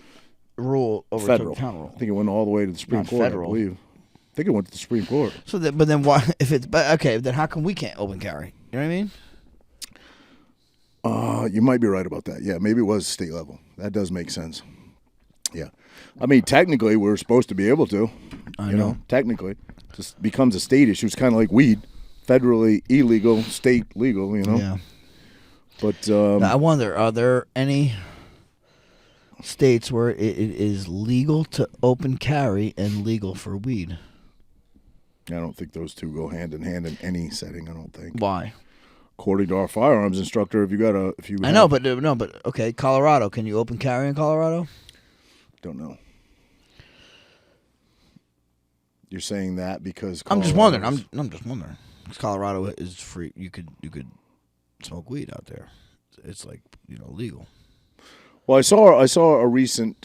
rule overtook Federal. the town rule. I think it went all the way to the Supreme Not Court. federal. I believe. I think it went to the Supreme Court. So, but then why? If it's then how come we can't open carry? You know what I mean? You might be right about that. Yeah, maybe it was state level. That does make sense. Yeah. I mean, technically, we're supposed to be able to. I know. Technically. It just becomes a state issue. It's kind of like weed. Federally illegal, state legal, Yeah. But Now, I wonder, are there any states where it is legal to open carry and legal for weed? I don't think those two go hand in hand in any setting, I don't think. Why? According to our firearms instructor, I know, but okay, Colorado. Can you open carry in Colorado? Don't know. You're saying that because I'm just wondering. I'm just wondering. 'Cause Colorado is free. You could smoke weed out there. It's like legal. Well, I saw a recent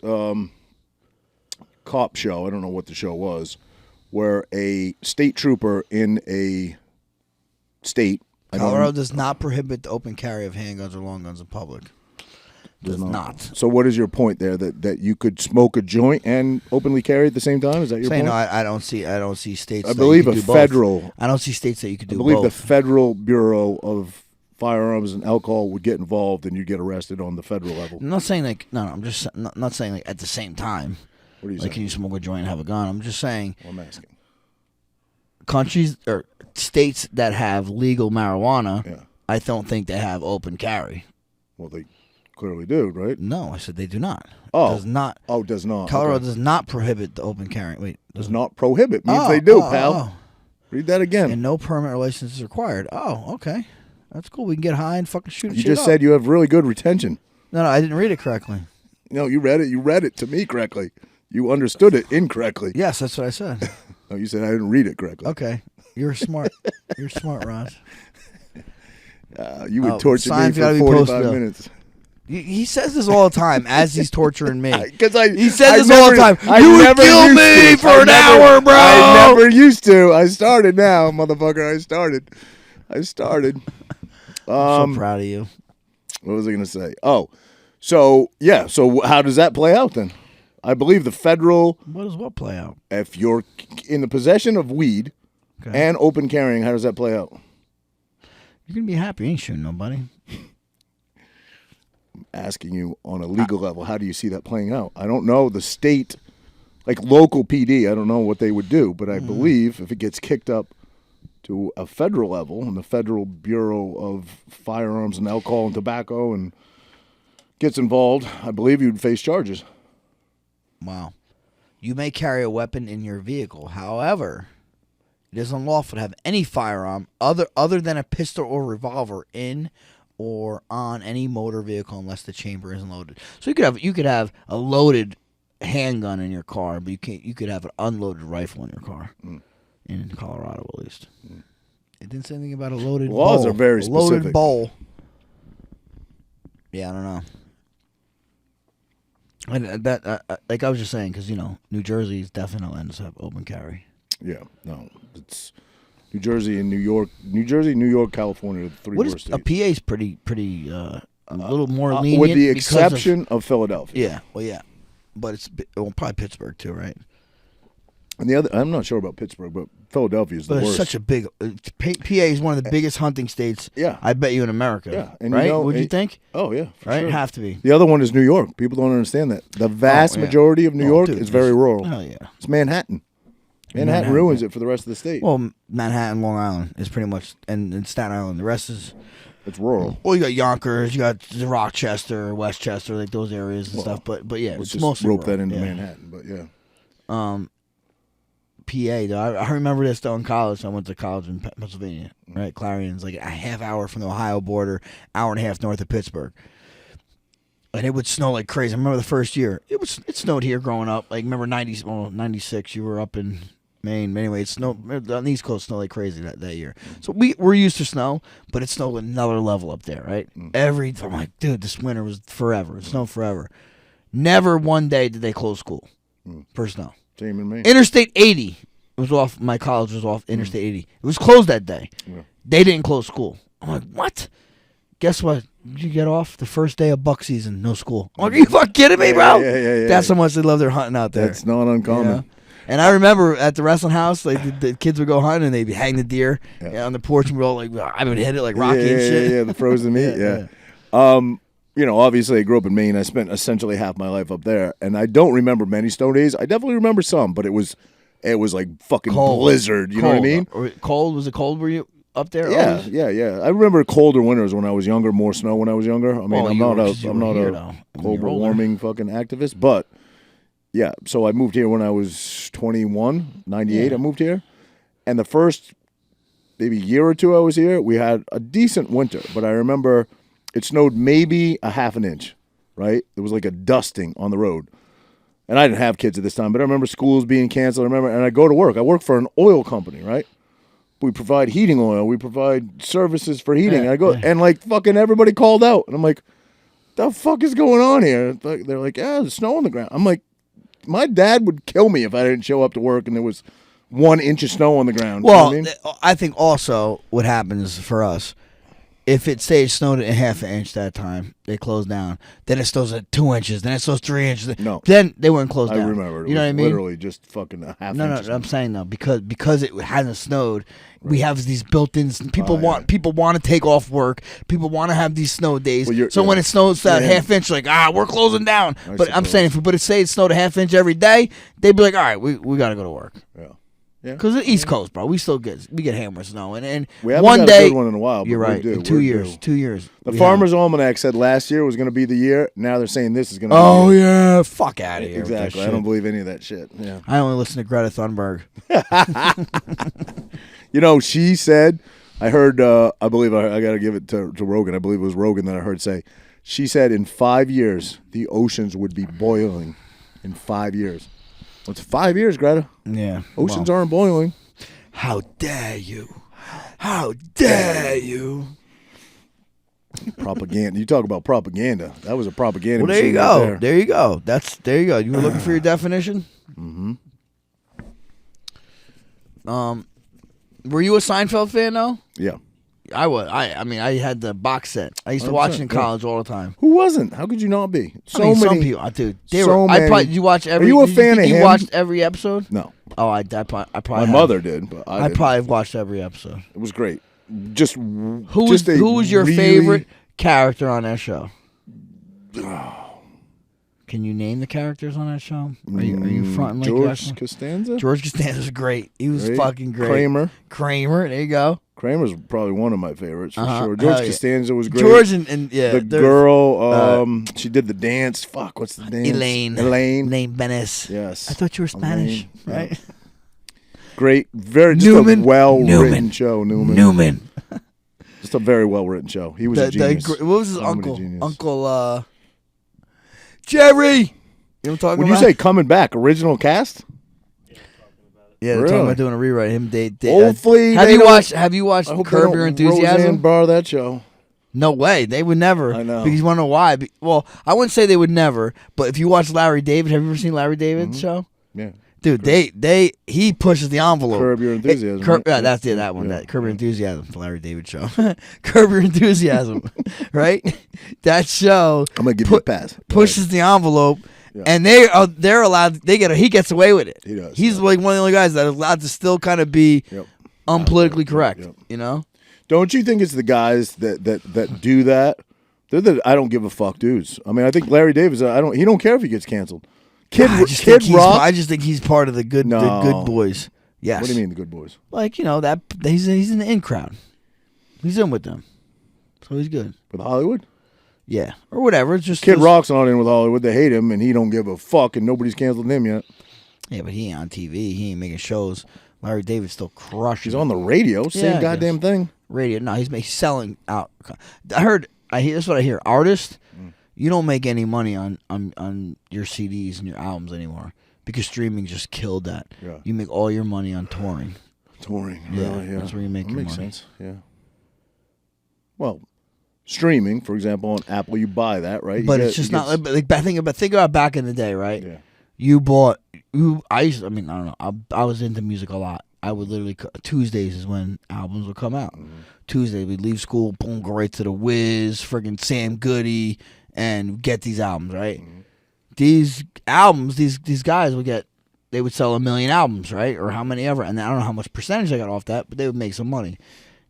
cop show. I don't know what the show was, where a state trooper in a state. Colorado does not prohibit the open carry of handguns or long guns in public. Does not. So what is your point there? That you could smoke a joint and openly carry at the same time? Is that your point? No, I don't see states. I believe that you could do federal. Both. I don't see states that you could do. I believe both. the Federal Bureau of Firearms and Alcohol would get involved, and you get arrested on the federal level. I'm not saying I'm just not saying like at the same time. What are you saying? Can you smoke a joint and have a gun? I'm just saying. Well, I'm asking. Countries or states that have legal marijuana, I don't think they have open carry. Well, they clearly do, right? No, I said they do not. Oh, does not. Oh, does not. Colorado does not prohibit the open carry. Wait, does not prohibit means they do, pal. Oh. Read that again. And no permit or license is required. Oh, okay, that's cool. We can get high and fucking shoot. You just said you have really good retention. No, I didn't read it correctly. No, you read it. You read it to me correctly. You understood it incorrectly. Yes, that's what I said. No, you said I didn't read it correctly. Okay. You're smart. You're smart, Ron. You would torture me signs gotta for be 45 posted up. minutes. He says this all the time as he's torturing me. He says this all the time. You would kill me for an hour, bro. I never used to. I started now, motherfucker. I started. I'm so proud of you. What was I going to say? Oh, so, yeah. So how does that play out then? I believe the federal... What does what play out? If you're in the possession of weed and open carrying, how does that play out? You're going to be happy. You ain't shooting nobody. I'm asking you on a legal level, how do you see that playing out? I don't know. The state, like local PD, I don't know what they would do, but I believe if it gets kicked up to a federal level and the Federal Bureau of Firearms and Alcohol and Tobacco and gets involved, I believe you'd face charges. Wow. You may carry a weapon in your vehicle. However, it is unlawful to have any firearm other than a pistol or revolver in or on any motor vehicle unless the chamber isn't loaded. So you could have a loaded handgun in your car, but you could have an unloaded rifle in your car. In Colorado, at least. It didn't say anything about a loaded bowl. Laws are very specific. Loaded bowl. Yeah, I don't know. And like I was just saying, because New Jersey is definitely ends to have open carry. Yeah, no, it's New Jersey and New York. New Jersey, New York, California are the three worst states. A PA is pretty a little more lenient, with the exception of Philadelphia. Yeah, well, yeah, but it's probably Pittsburgh too, right? And the other, I'm not sure about Pittsburgh, but Philadelphia is the But worst. it's such a big. PA is one of the biggest hunting states. Yeah, I bet you in America. Yeah, and right? Would you think? Oh yeah, right. Sure. Have to be. The other one is New York. People don't understand that. The vast majority of New York is very rural. Oh yeah, it's Manhattan. Manhattan ruins it for the rest of the state. Well, Manhattan, Long Island is pretty much, and Staten Island. The rest is. It's rural. Well, you got Yonkers, you got Rochester, Westchester, like those areas and stuff. But yeah, let's it's just mostly rope rural. that into Manhattan. But yeah. PA, though. I remember this though in college. I went to college in Pennsylvania, right? Clarion's like a half hour from the Ohio border, hour and a half north of Pittsburgh. And it would snow like crazy. I remember the first year. It snowed here growing up. Like, remember 96, you were up in Maine. Anyway, it snowed on the East Coast, snowed like crazy that year. So we're used to snow, but it snowed another level up there, right? I'm like, dude, this winter was forever. It snowed forever. Never one day did they close school for snow. Same in Maine. Interstate 80 was off. My college was off Interstate 80. It was closed that day. Yeah. They didn't close school. I'm like, what? Guess what? You get off the first day of buck season, no school. I'm like, are you fucking kidding me, bro? Yeah. That's how much they love their hunting out there. That's not uncommon. And I remember at the wrestling house, like the kids would go hunting and they'd hang the deer on the porch, and we're all like, I would hit it like Rocky and shit. Yeah, the frozen meat. Yeah. Obviously I grew up in Maine. I spent essentially half my life up there, and I don't remember many snow days. I definitely remember some, but it was like fucking cold. Blizzard. You know what I mean? Cold? Was it cold? Were you up there? Yeah, yeah. I remember colder winters when I was younger, more snow when I was younger. I mean, I'm not a global warming fucking activist, but yeah. So I moved here when I was 21, 98. I moved here, and the first maybe year or two I was here, we had a decent winter, but I remember it snowed maybe a half an inch, right? It was like a dusting on the road. And I didn't have kids at this time, but I remember schools being canceled. And I go to work. I work for an oil company, right? We provide heating oil. We provide services for heating. And I go, and like fucking everybody called out. And I'm like, the fuck is going on here? They're like, there's snow on the ground. I'm like, my dad would kill me if I didn't show up to work and there was 1 inch of snow on the ground. Well, you know what I mean? I think also what happens for us, if it snowed at half an inch that time, they closed down. Then it snows at 2 inches. Then it snows 3 inches. No. Then they wouldn't close down. I remember. You know what I mean? Literally just fucking a half inch. No, I'm saying though, because it hasn't snowed, we have these built-ins. People want to take off work. People want to have these snow days. So when it snows that half inch, like we're closing down. But I'm saying if it snowed a half inch every day, they'd be like, all right, we got to go to work. Yeah. Yeah, because the East Coast, bro, we get hammer snow, and we haven't one got day a good one in a while. But you're right. In 2 years, 2 years. The Farmer's Almanac said last year was going to be the year. Now they're saying this is going to. be Oh yeah, fuck out of here. Exactly. I don't believe any of that shit. Yeah. I only listen to Greta Thunberg. She said. I heard. I believe I got to give it to Rogan. I believe it was Rogan that I heard say. She said in 5 years, the oceans would be boiling. In 5 years. What's 5 years, Greta? Yeah. Oceans aren't boiling. How dare you? How dare you? Propaganda. You talk about propaganda. That was a propaganda. Well, there you machine right go. there. There you go. There you go. You were looking for your definition? Mm-hmm. Were you a Seinfeld fan though? Yeah. I was. I mean, I had the box set. I used to watch it in 100%, college all the time. Who wasn't? How could you not be? I mean, some people, dude. They so were. I many. probably. You watch every. Are you a did fan think of you him? watched every episode? No. Oh, I probably. My have. mother did, but I didn't. probably have watched every episode. It was great. Just Who just was your really- favorite character on that show? Can you name the characters on that show? Are you fronting like George that? Costanza? George Costanza was great. He was Great. fucking great. Kramer. There you go. Kramer's probably one of my favorites for Uh-huh. sure. George Hell yeah. Costanza was great. George and yeah, the there's- girl, she did the dance. Fuck, what's the dance? Elaine Benes. Yes. I thought you were Spanish, Elaine, yeah. right? Great, very just Newman. a well-written show. Newman. Just a very well-written show. He was a genius. What was his Comedy uncle? genius. Uncle Jerry. You know what I'm talking When about? you say coming back, original cast? Yeah, they're Really? talking about doing a rewrite. Him, they Hopefully, have they you don't- watched? Have you watched I hope they Curb don't Your Enthusiasm? Roseanne borrow that show. No way. They would never. I know. Because you want to know why? Well, I wouldn't say they would never, but if you watch Larry David, have you ever seen Larry David's show? Yeah. Dude, he pushes the envelope. Curb Your Enthusiasm, right? Yeah, that's it. That one. Yeah. That Curb Your Enthusiasm, the Larry David show. Curb Your Enthusiasm, right? That show. I'm gonna give you a pass. Go Pushes the envelope, Yeah. and they're allowed. He gets away with it. He does, He's yeah. like one of the only guys that is allowed to still kind of be Yep. unpolitically correct. Yep. You know. Don't you think it's the guys that do that? They're the I don't give a fuck dudes. I mean, I think Larry Davis. He don't care if he gets canceled. I just think he's part of the good boys. Yes. What do you mean the good boys? Like, you know, that he's in the in crowd. He's in with them. So he's good. With Hollywood? Yeah. Or whatever. It's just Kid Rock's not in with Hollywood. They hate him, and he don't give a fuck, and nobody's canceled him yet. Yeah, but he ain't on TV. He ain't making shows. Larry David's still crushing. He's on the radio. Same Yeah, I goddamn guess. thing. radio. No, he's selling out. I hear that's what I hear. Artists, you don't make any money on your CDs and your albums anymore because streaming just killed that. Yeah. You make all your money on touring. Touring. Yeah, Really, yeah. that's where you make That your makes money. sense. Yeah. Well, streaming, for example, on Apple, you buy that, right? But it's just not like think about back in the day, right? Yeah. You bought. I don't know. I was into music a lot. I would literally Tuesdays is when albums would come out. Tuesday we'd leave school, boom, go right to the Wiz, friggin' Sam Goody, and get these albums. Right? These albums, these guys would get. They would sell 1 million albums, right, or how many ever, and I don't know how much percentage they got off that, but they would make some money.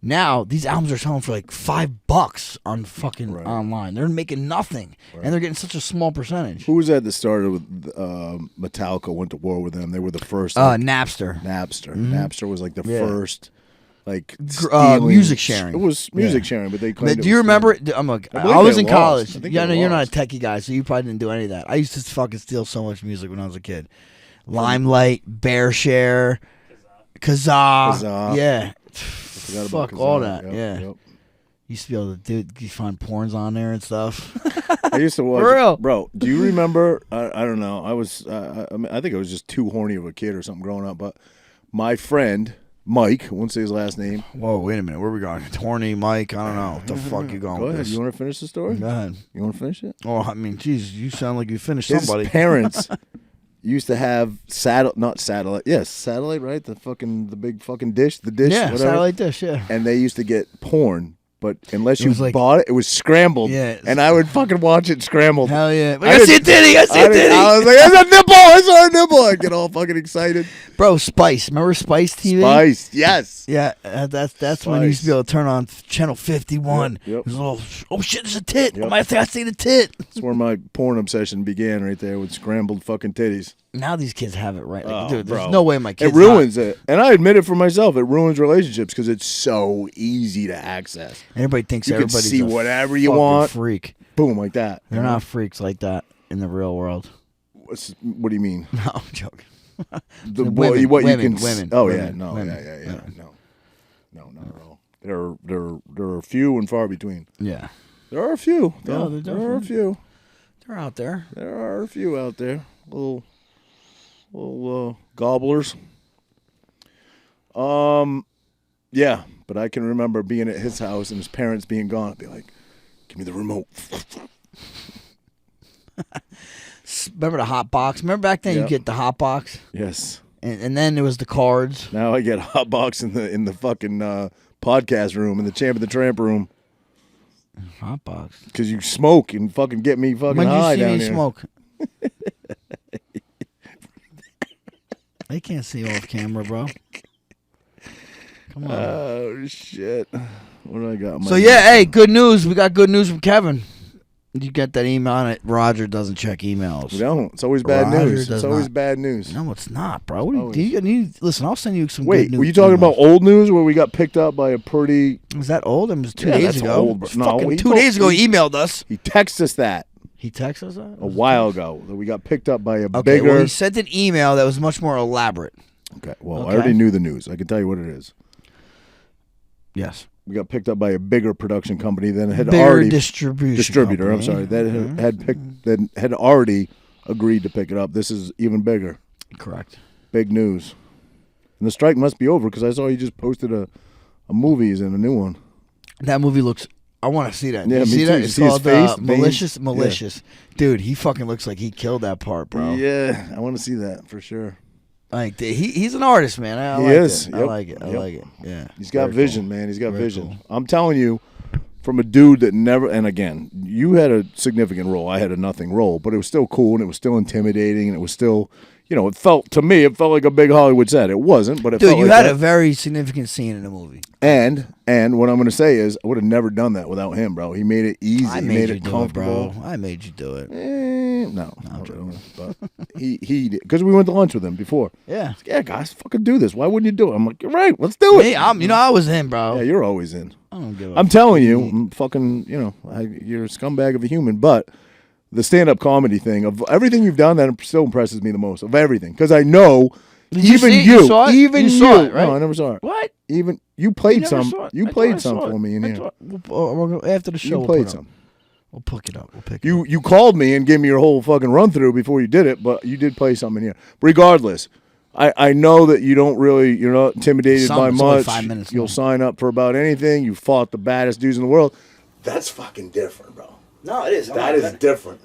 Now these albums are selling for like $5 on fucking online. They're making nothing, and they're getting such a small percentage. Who was that that started with Metallica? Went to war with them. They were the first. Napster. Napster was like the first, like music sharing. It was music sharing, but they claimed. But do you remember? I was in college. I think Yeah, they no, you're not a lost. techie guy, so you probably didn't do any of that. I used to fucking steal so much music when I was a kid. Limelight, Bearshare, Kazaa. Yeah. Forgot about Fuck all Kazaa. that. Yep, Yeah. yep. Used to be able to you find porns on there and stuff. I used to watch. For real. Bro, do you remember? I don't know. I was. I mean, I think I was just too horny of a kid or something growing up. But my friend Mike, I won't say his last name. Whoa, wait a minute. Where are we going? Horny Mike? I don't know. What the fuck you going Go with ahead. this? You want to finish the story? Go ahead. You want to finish it? Oh, I mean, jeez, you sound like you finished His somebody. parents used to have not satellite. Yes, satellite, right? The big fucking dish, the dish, Yeah, whatever. satellite dish, yeah. And they used to get porn, but unless you was like- bought it, it was scrambled. Yeah. And I would fucking watch it scrambled. Hell yeah. I I see a didn't- titty, I see a titty. I was like, it's a nipple, I saw a nipple. I'd get all fucking excited. Bro, Spice. Remember Spice TV? Spice, yes. Yeah, that's when you used to be able to turn on channel 51. Yep. It was a little, oh shit, there's a tit. Yep. I think I seen a tit. That's where my porn obsession began, right there with scrambled fucking titties. Now these kids have it right. Like, Oh, dude, there's bro. no way my kids. It ruins it. And I admit it for myself. It ruins relationships because it's so easy to access. Everybody thinks You can everybody's see a whatever you fucking want. freak. Boom, like that. They're not freaks like that in the real world. What do you mean? No, I'm joking. The Women, what women, you can. women, Oh women, yeah, no, women. yeah, no, not at all. There are few and far between. Yeah. There are a few. Yeah, There are a few. They're out there. There are a few out there. Little gobblers. Yeah, but I can remember being at his house and his parents being gone. I'd be like, "Give me the remote." Remember the hot box? Remember back then you get the hot box? Yes. And then there was the cards. Now I get hot box in the fucking podcast room, in the Champ of the Tramp room. Hot box. Because you smoke and fucking get me fucking When high you see down me here. smoke. They can't see off camera, bro. Come on. Oh, shit. What do I got? So, yeah, hey, good news. We got good news from Kevin. You get that email on it. Roger doesn't check emails. We don't. It's always bad Roger news. does It's always not. bad news. No, it's not, bro. What do you listen, I'll send you some good Wait, news. were you talking emails. about old news where we got picked up by a pretty... Was that old? It was 2 Yeah, days that's ago. old, bro. It's No, fucking he 2 told- days ago he emailed us. He texted us that He texted us that? a while ago, that we got picked up by a Okay, bigger... well, he sent an email that was much more elaborate. Okay, well, Okay. I already knew the news. I can tell you what it is. Yes. We got picked up by a bigger production company than had Bigger already... distributor. I'm sorry. That had already agreed to pick it up. This is even bigger. Correct. Big news. And the strike must be over because I saw you just posted a movies and a new one. That movie looks. I want to see that. Yeah, you me see too. that? You It's see his called face, veins? Malicious. Dude, he fucking looks like he killed that part, bro. Yeah, I want to see that for sure. Like he's an artist, man. I He like is. It. I Yep. like it. I Yep. like it. Yeah. He's got Very vision, cool. man. He's got Very vision. cool. I'm telling you, from a dude that never, and again, you had a significant role. I had a nothing role, but it was still cool and it was still intimidating and it was still, it felt like a big Hollywood set. It wasn't, but it Dude, felt you like had that. a very significant scene in the movie. And what I'm going to say is, I would have never done that without him, bro. He made it easy. I He made made you it do it, comfortable. bro. I made you do it. No, not really. But he did, because we went to lunch with him before. Yeah. Yeah, guys, fucking do this. Why wouldn't you do it? I'm like, you're right. Let's do it. Me, I was in, bro. Yeah, you're always in. I don't give a I'm telling you, I'm fucking, you're a scumbag of a human. But the stand-up comedy thing, of everything you've done, that still impresses me the most, of everything. Because I know, Did you even see it? you, You saw it? even You you. saw it, right? No, I never saw it. What? Even, you played You never some. saw it. You I played thought I some saw it. for me in I here. thought- we'll go after the show. You we'll played put it some. up. We'll pick it up. We'll pick it up. You called me and gave me your whole fucking run through before you did it, but you did play something in here. Regardless, I know that you're not intimidated Some, by it's only much. 5 minutes You'll long. sign up for about anything. You fought the baddest dudes in the world. That's fucking different, bro. No, it is. That is different.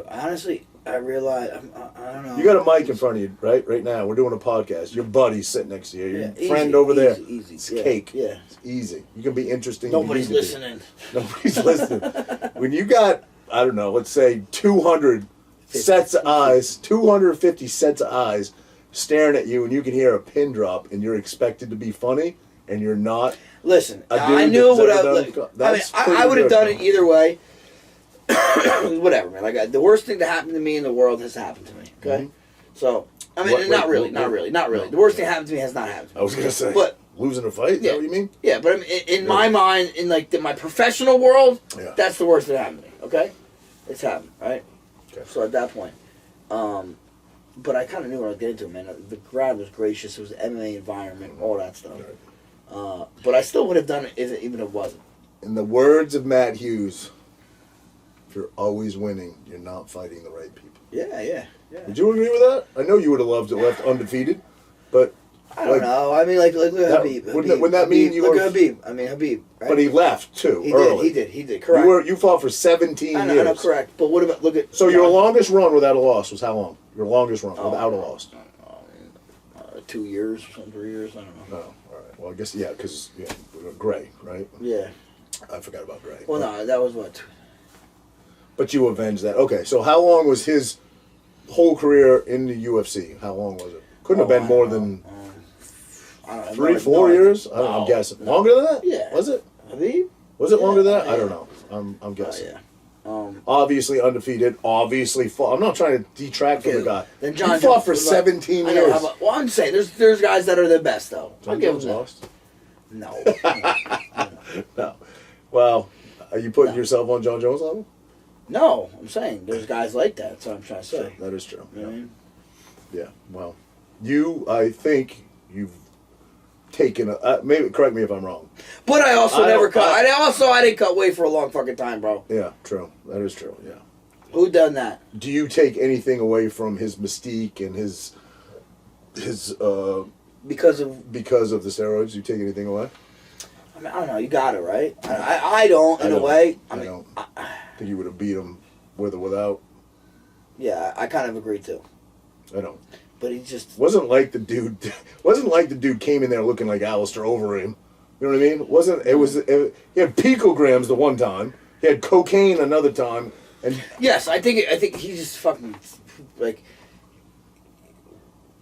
Honestly, I realize I don't know. You got a mic in front of you, right? Right now, we're doing a podcast. Your buddy's sitting next to you. Your Yeah, friend easy, over there. easy, It's yeah, cake. yeah. It's easy. You can be interesting. Nobody's You need to be. listening. Nobody's listening. When you got, I don't know, let's say 200 sets of eyes, 250 sets of eyes staring at you, and you can hear a pin drop, and you're expected to be funny, and you're not. Listen, A dude I knew that's what ever I. done- Look, that's I pretty would have good, done bro. it either way. Whatever, man. Like the worst thing that happened to me in the world has happened to me. Okay, so I mean, What- not wait, really, what- not really, not really. no. The worst thing that happened to me has not happened to me. I was gonna say, But losing a fight. Is yeah, that what you mean? Yeah, but I mean, in my mind, in like my professional world, Yeah. that's the worst that happened to me. Okay, it's happened, right? Okay. So at that point, but I kind of knew what I was getting into, man. The crowd was gracious. It was an MMA environment, all that stuff. But I still would have done it even if it wasn't. In the words of Matt Hughes, if you're always winning, you're not fighting the right people. Yeah. Would you agree with that? I know you would have loved it left undefeated, but I don't know. I mean, like look at That- Habib. wouldn't that mean you look were- at Habib? I mean, Habib. Right? but he left too He early. did. He did. Correct. You fought for 17 I know, years. I know, correct. But what about look at? So your longest run without a loss was how long? Your longest run without a loss? 2 years or something, 3 years. I don't know. No. All right. Well, I guess because Gray, right? Yeah. I forgot about Gray. Well, no, that was what. But you avenged that. Okay. So how long was his whole career in the UFC? How long was it? Couldn't have been more than I don't know, 3, 4 years. I don't know. I'm guessing. Longer than that? Yeah. Was it? Habib? Was it longer than that? Yeah. I don't know. I'm guessing. Yeah. Obviously undefeated. Obviously fought. I'm not trying to detract from the guy. Then John he fought Jones for was 17 I know, years. how about- well, I'm saying there's guys that are the best though. I'll John give Jones them lost. that. No. No. Well, are you putting yourself on John Jones level? No, I'm saying there's guys like that. That's what I'm trying to say. That is true. You know what I mean? Yeah. Well, I think you've taken. Maybe correct me if I'm wrong. But I also I never don't- cut. I didn't cut weight for a long fucking time, bro. Yeah, true. That is true. Yeah. Who done that? Do you take anything away from his mystique and his Because of the steroids? Do you take anything away? I mean, I don't know. You got it right. I don't in a way. I don't. I think you would have beat him with or without. Yeah, I kind of agree too. I don't. But he just Wasn't like the dude came in there looking like Alistair Overeem. You know what I mean? He had picograms the one time. He had cocaine another time. And yes, I think he just fucking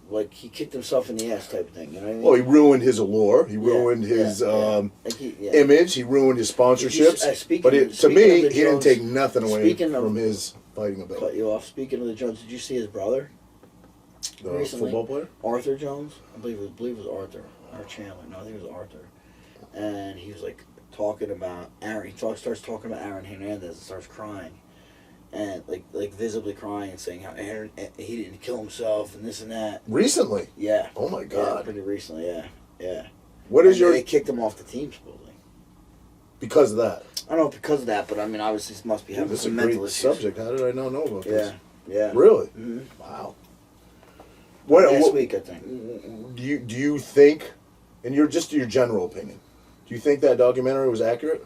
like he kicked himself in the ass type of thing. You know what I mean? well, he ruined his allure. He ruined his Like image. He ruined his sponsorships. speaking But of to me, the he didn't Jones- take nothing away speaking of- from his fighting Cut ability. you off. Speaking of the Jones, did you see his brother, The recently? football player? Arthur Jones? I believe it was Arthur or Chandler. No, I think it was Arthur. And he was like talking about Aaron. He starts talking about Aaron Hernandez and starts crying, and like visibly crying and saying how Aaron he didn't kill himself and this and that. Recently? Yeah. Oh my Yeah, God! pretty recently. Yeah. What is And your They kicked him off the team supposedly. because of that? I don't know because of that, but I mean, obviously, he must be having This is a some great mental issues. subject. How did I not know about Yeah. this? Yeah. Really? Mm-hmm. Wow. Last What week, I think. do you think, in your general opinion, do you think that documentary was accurate?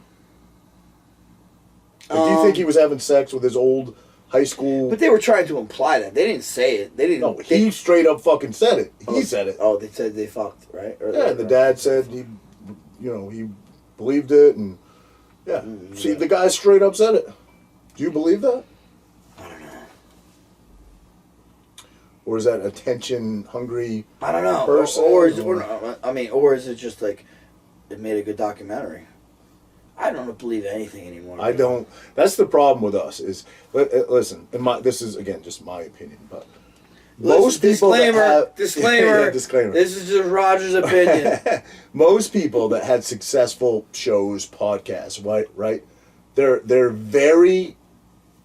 Like, do you think he was having sex with his old high school? But they were trying to imply that. They didn't say it. They didn't. No, he straight up fucking said it. He Oh, said it. Oh, they said they fucked, right? Or Yeah, and the dad said he believed it, and yeah. See, the guy straight up said it. Do you believe that? I don't know. Or is that attention hungry? I don't know. Person, Or is it just like it made a good documentary? I don't believe anything anymore. I don't. That's the problem with us. Is listen. This is again just my opinion, but most people disclaimer. disclaimer. This is just Roger's opinion. Most people that had successful shows, podcasts, right? They're very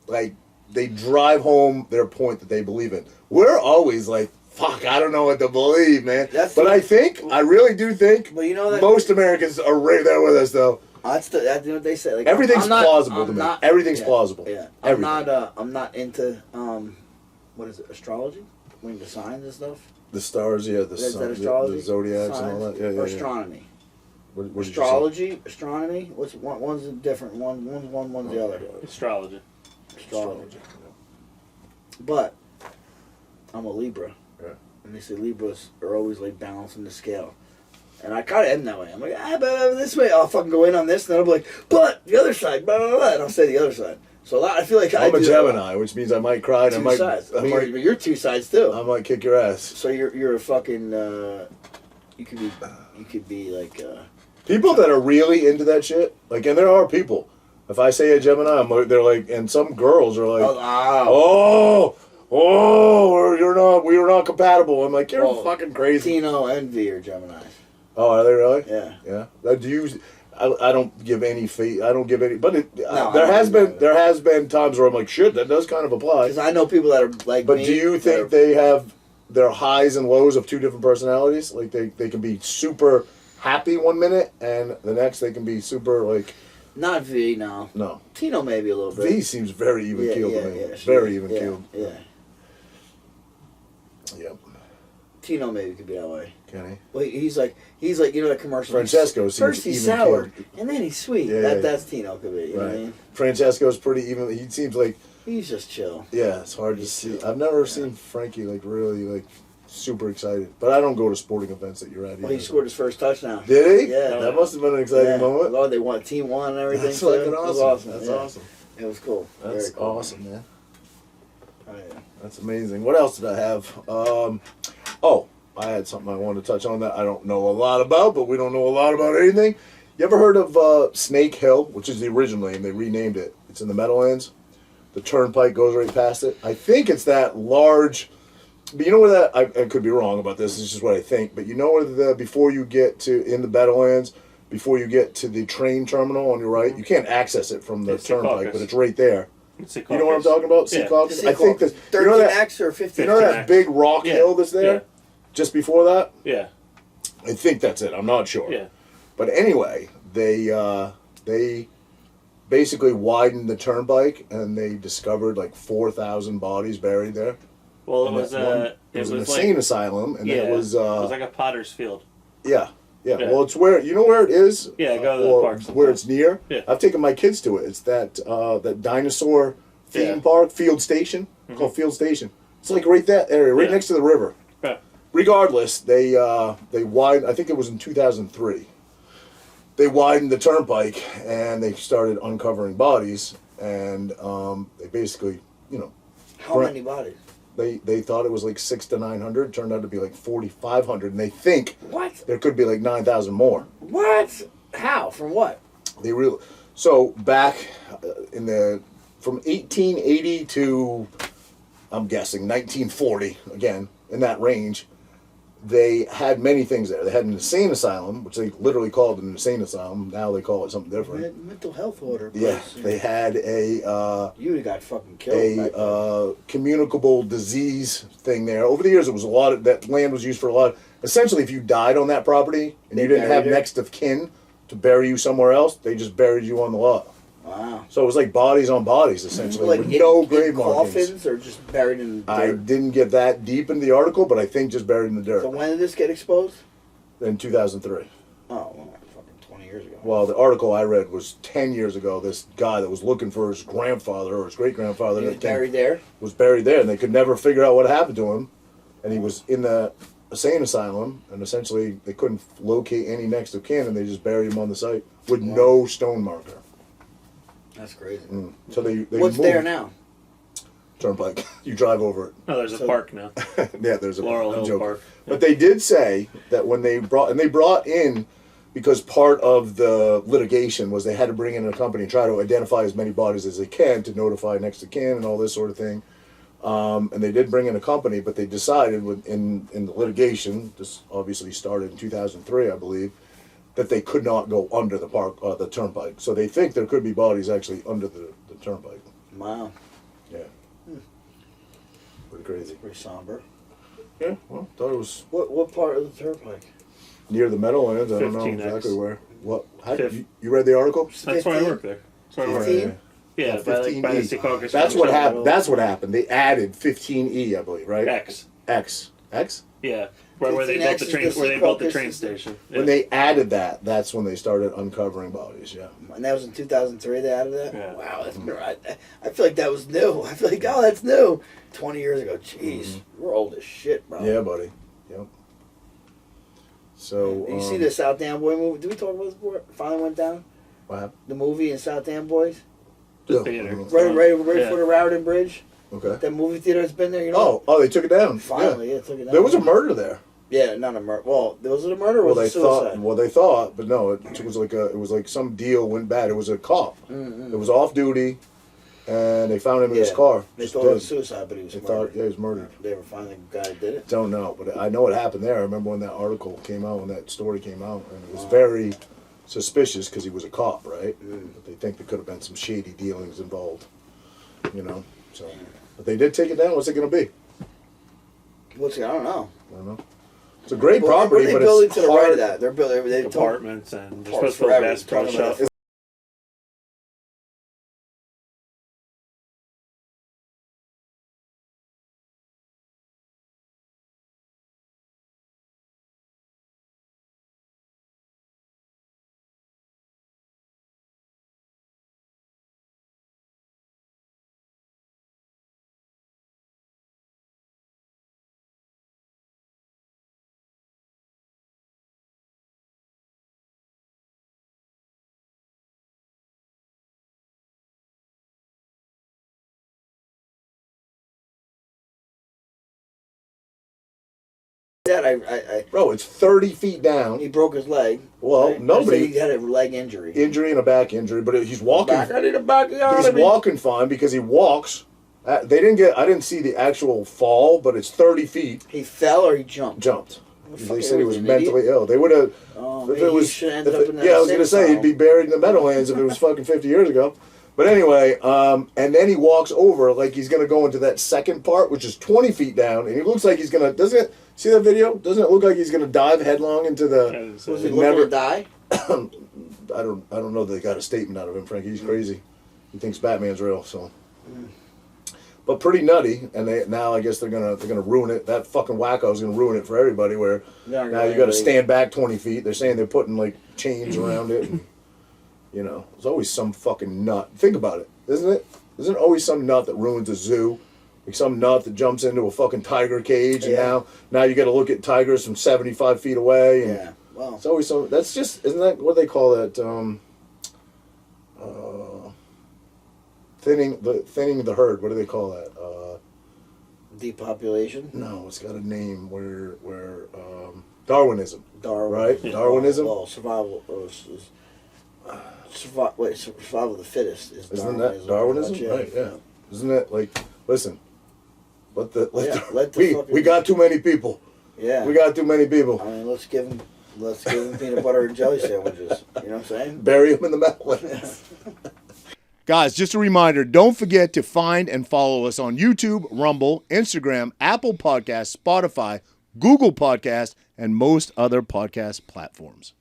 like they drive home their point that they believe in. We're always like, fuck, I don't know what to believe, man. I really do think But you know that most Americans are right there with us, though. that's what they say. Like, Everything's plausible I'm to me. not- Everything's yeah, plausible. Yeah, Everything. I'm not into what is it? Astrology? When the signs and stuff. The stars, yeah, the Is that sun, astrology? the zodiacs and all Signs? that. Yeah, Or yeah. astronomy. What did you say? Astrology, astronomy. One's different. One's the other. Astrology. Astrology. But I'm a Libra, Yeah. and they say Libras are always like balancing the scale. And I kind of am that way. I'm like, but this way, I'll fucking go in on this, and then I'll be like, but the other side, blah, blah, blah, and I'll say the other side. So I feel like I'm I a do Gemini, which means I might cry and I two might, sides. I But might, you're two sides too. I might kick your ass. So you're a fucking you could be like People that are really into that shit, like, and there are people. If I say a Gemini, they're like, and some girls are like, we're not compatible. I'm like, you're fucking crazy. Tino and V are Gemini. Oh, are they really? Yeah. Yeah. Do you? I don't give any fee. I don't give any. But No, there I has don't been either. there has been times where I'm like, shit, that does kind of apply. Because I know people that are like But me. do you think they have their highs and lows of two different personalities? Like they can be super happy one minute and the next they can be super like Not V, no. no. Tino maybe a little bit. V seems very even keeled to me. Yeah, Very even keeled. Yeah. Yep. Tino maybe could be that way. Can he? Well, he's like you know that commercial. Francesco seems first he's even sour keeled. and then he's sweet. Yeah. That's Tino could be. You know what I mean? Francesco's pretty even. He seems like He's just chill. yeah. It's hard to see. I've never seen Frankie like really like super excited. But I don't go to sporting events that you're at. Well, he either. scored his first touchdown. Did he? Yeah. That must have been an exciting moment. Oh, they won. Team won and everything. That's too. fucking It was awesome. That's yeah. awesome. It was cool. That's Very cool. awesome, man. Oh, yeah. That's amazing. What else did I have? I had something I wanted to touch on that I don't know a lot about, but we don't know a lot about anything. You ever heard of Snake Hill, which is the original name? They renamed it. It's in the Meadowlands. The turnpike goes right past it. I think it's that large. But you know where that? I could be wrong about this. This is just what I think. But you know where before you get to in the Meadowlands, before you get to the train terminal on your right, you can't access it from the It's turnpike, Secaucus. but it's right there. It's You know what I'm talking about? Yeah. Secaucus? I think that you know that 13X or 15X? you know that big rock Yeah. hill that's there? Yeah. Just before that? Yeah. I think that's it. I'm not sure. Yeah. But anyway, they basically widened the turnpike, and they discovered like 4,000 bodies buried there. Well, it And was that one- it it was an like, insane asylum, and yeah, then it was like a Potter's Field. yeah. Yeah. Well, it's where you know where it is. Yeah, go to the or park where sometimes. it's near. Yeah. I've taken my kids to it. It's that dinosaur theme Yeah. park, Field Station, called Field Station. It's like right that area, right Yeah. next to the river. Yeah. Regardless, they widened. I think it was in 2003. They widened the turnpike and they started uncovering bodies, and they basically, How many bodies? they thought it was like 600 to 900. Turned out to be like 4,500, and they think What? there could be like 9,000 more. What? How? From what? They really so back from 1880 to I'm guessing 1940 again in that range. They had many things there. They had an insane asylum, which they literally called an insane asylum. Now they call it something different. Mental health order. Yeah, they had a You would've got fucking killed. communicable disease thing there. Over the years, it was a lot of that land was used for a lot. Essentially, if you died on that property and They you didn't have buried it? next of kin to bury you somewhere else, they just buried you on the lot. Wow. So it was like bodies on bodies, essentially, Like with no grave in markings. coffins or just buried in dirt? I didn't get that deep into the article, but I think just buried in the dirt So when did this get exposed? in 2003. Oh, well, fucking 20 years ago. Well, the article I read was 10 years ago. This guy that was looking for his grandfather or his great-grandfather He was that came- buried there? was buried there, and they could never figure out what happened to him. And he was in the insane asylum, and essentially they couldn't locate any next of kin, and they just buried him on the site with no stone marker. That's crazy. So they What's moved there now? Turnpike. You drive over it. No, there's a So- park now. Yeah, there's a Laurel I'm Hill joking. Park. But they did say that when they brought in, because part of the litigation was they had to bring in a company and try to identify as many bodies as they can to notify next of kin and all this sort of thing. And they did bring in a company, but they decided in the litigation, this obviously started in 2003, I believe, that they could not go under the turnpike. So they think there could be bodies actually under the turnpike. Wow. Yeah. Pretty crazy. Pretty somber. Yeah, well, thought it was What part of the turnpike? near the Meadowlands. I don't know 15X. exactly where. What? Fif- You read the article? That's why I 15? work there. That's why I work 15? there. Yeah, by the 15E. Secaucus. That's what Junction. happened. That's what happened. They added 15E, I believe, right? X. X. Yeah, right where they 15X built the is train. the Where they built the Secaucus train system. station. When Yeah. they added that, that's when they started uncovering bodies. Yeah. And that was in 2003 they added that? Yeah. Wow, that's I feel like that was new. I feel like, oh, that's new. 20 years ago. Jeez. We're old as shit, bro. Yeah, buddy. Yep. So. Did you see the South Dam Boy movie? Did we talk about this before? It finally went down? What happened? The movie in South Dam Boys? The theater. Right Yeah. for the Rowden Bridge? Okay. That movie theater that's been there, you know? Oh, they took it down. Finally, Yeah. yeah, took it down. There was a murder there. Yeah, not a murder. Well, was it a murder or Well, was it they a suicide? thought. Well, they thought, but no. It was like some deal went bad. It was a cop. It was off duty, and they found him in his Yeah. car. They just thought it dead. was suicide, but he was They murdered. thought, yeah, he was murdered. They were finding the guy that did it. Don't know, but I know what happened there. I remember when that article came out, when that story came out, and it was very suspicious because he was a cop, right? But they think there could have been some shady dealings involved, you know. So, but they did take it down. What's it going to be? What's I don't know. I don't know. It's a great Well, property, they're but building it's to the hard. right of that. They're building. They told, Apartments and they're Parks supposed to build forever. gas pro Talking about shop. that. I Bro, it's 30 feet down. he broke his leg. Well, right? nobody- He had a leg injury. Injury and a back injury, but he's walking. Back, I need a back. He's walking fine because he walks. They didn't get. I didn't see the actual fall, but it's 30 feet. He fell or he jumped. Jumped. fuck, They said he was was an mentally ill. They would have. Oh, If maybe it he was, should have if ended up it- in that yeah, I was gonna say same he'd be buried in the Meadowlands if it was fucking 50 years ago. But anyway, and then he walks over like he's gonna go into that second part, which is 20 feet down, and he looks like he's gonna. Doesn't it? See that video? Doesn't it look like he's gonna dive headlong into the? Was he it looking to die? I don't know. That they got a statement out of him, Frankie. He's crazy. He thinks Batman's real. So, but pretty nutty. And now I guess they're gonna ruin it. That fucking wacko's gonna ruin it for everybody. Where now you got to stand back 20 feet. They're saying they're putting like chains around it. And, you know, there's always some fucking nut. Think about it, isn't it? Isn't there always some nut that ruins a zoo? Like some nut that jumps into a fucking tiger cage, and now you got to look at tigers from 75 feet away. And Yeah, well, it's always some. That's just, isn't that what they call that? Thinning the herd. What do they call that? depopulation. No, it's got a name. Where Darwinism. Darwin. Right? Darwinism. Well, survival. Survival of the fittest is Isn't Darwinism. that Darwinism? Yeah. Right. Yeah. Isn't that like? Listen. Let the we fucking- got too many people. Yeah. We got too many people. I mean, let's give them peanut butter and jelly sandwiches. You know what I'm saying? Bury them in the mountains. Guys, just a reminder, don't forget to find and follow us on YouTube, Rumble, Instagram, Apple Podcasts, Spotify, Google Podcasts, and most other podcast platforms.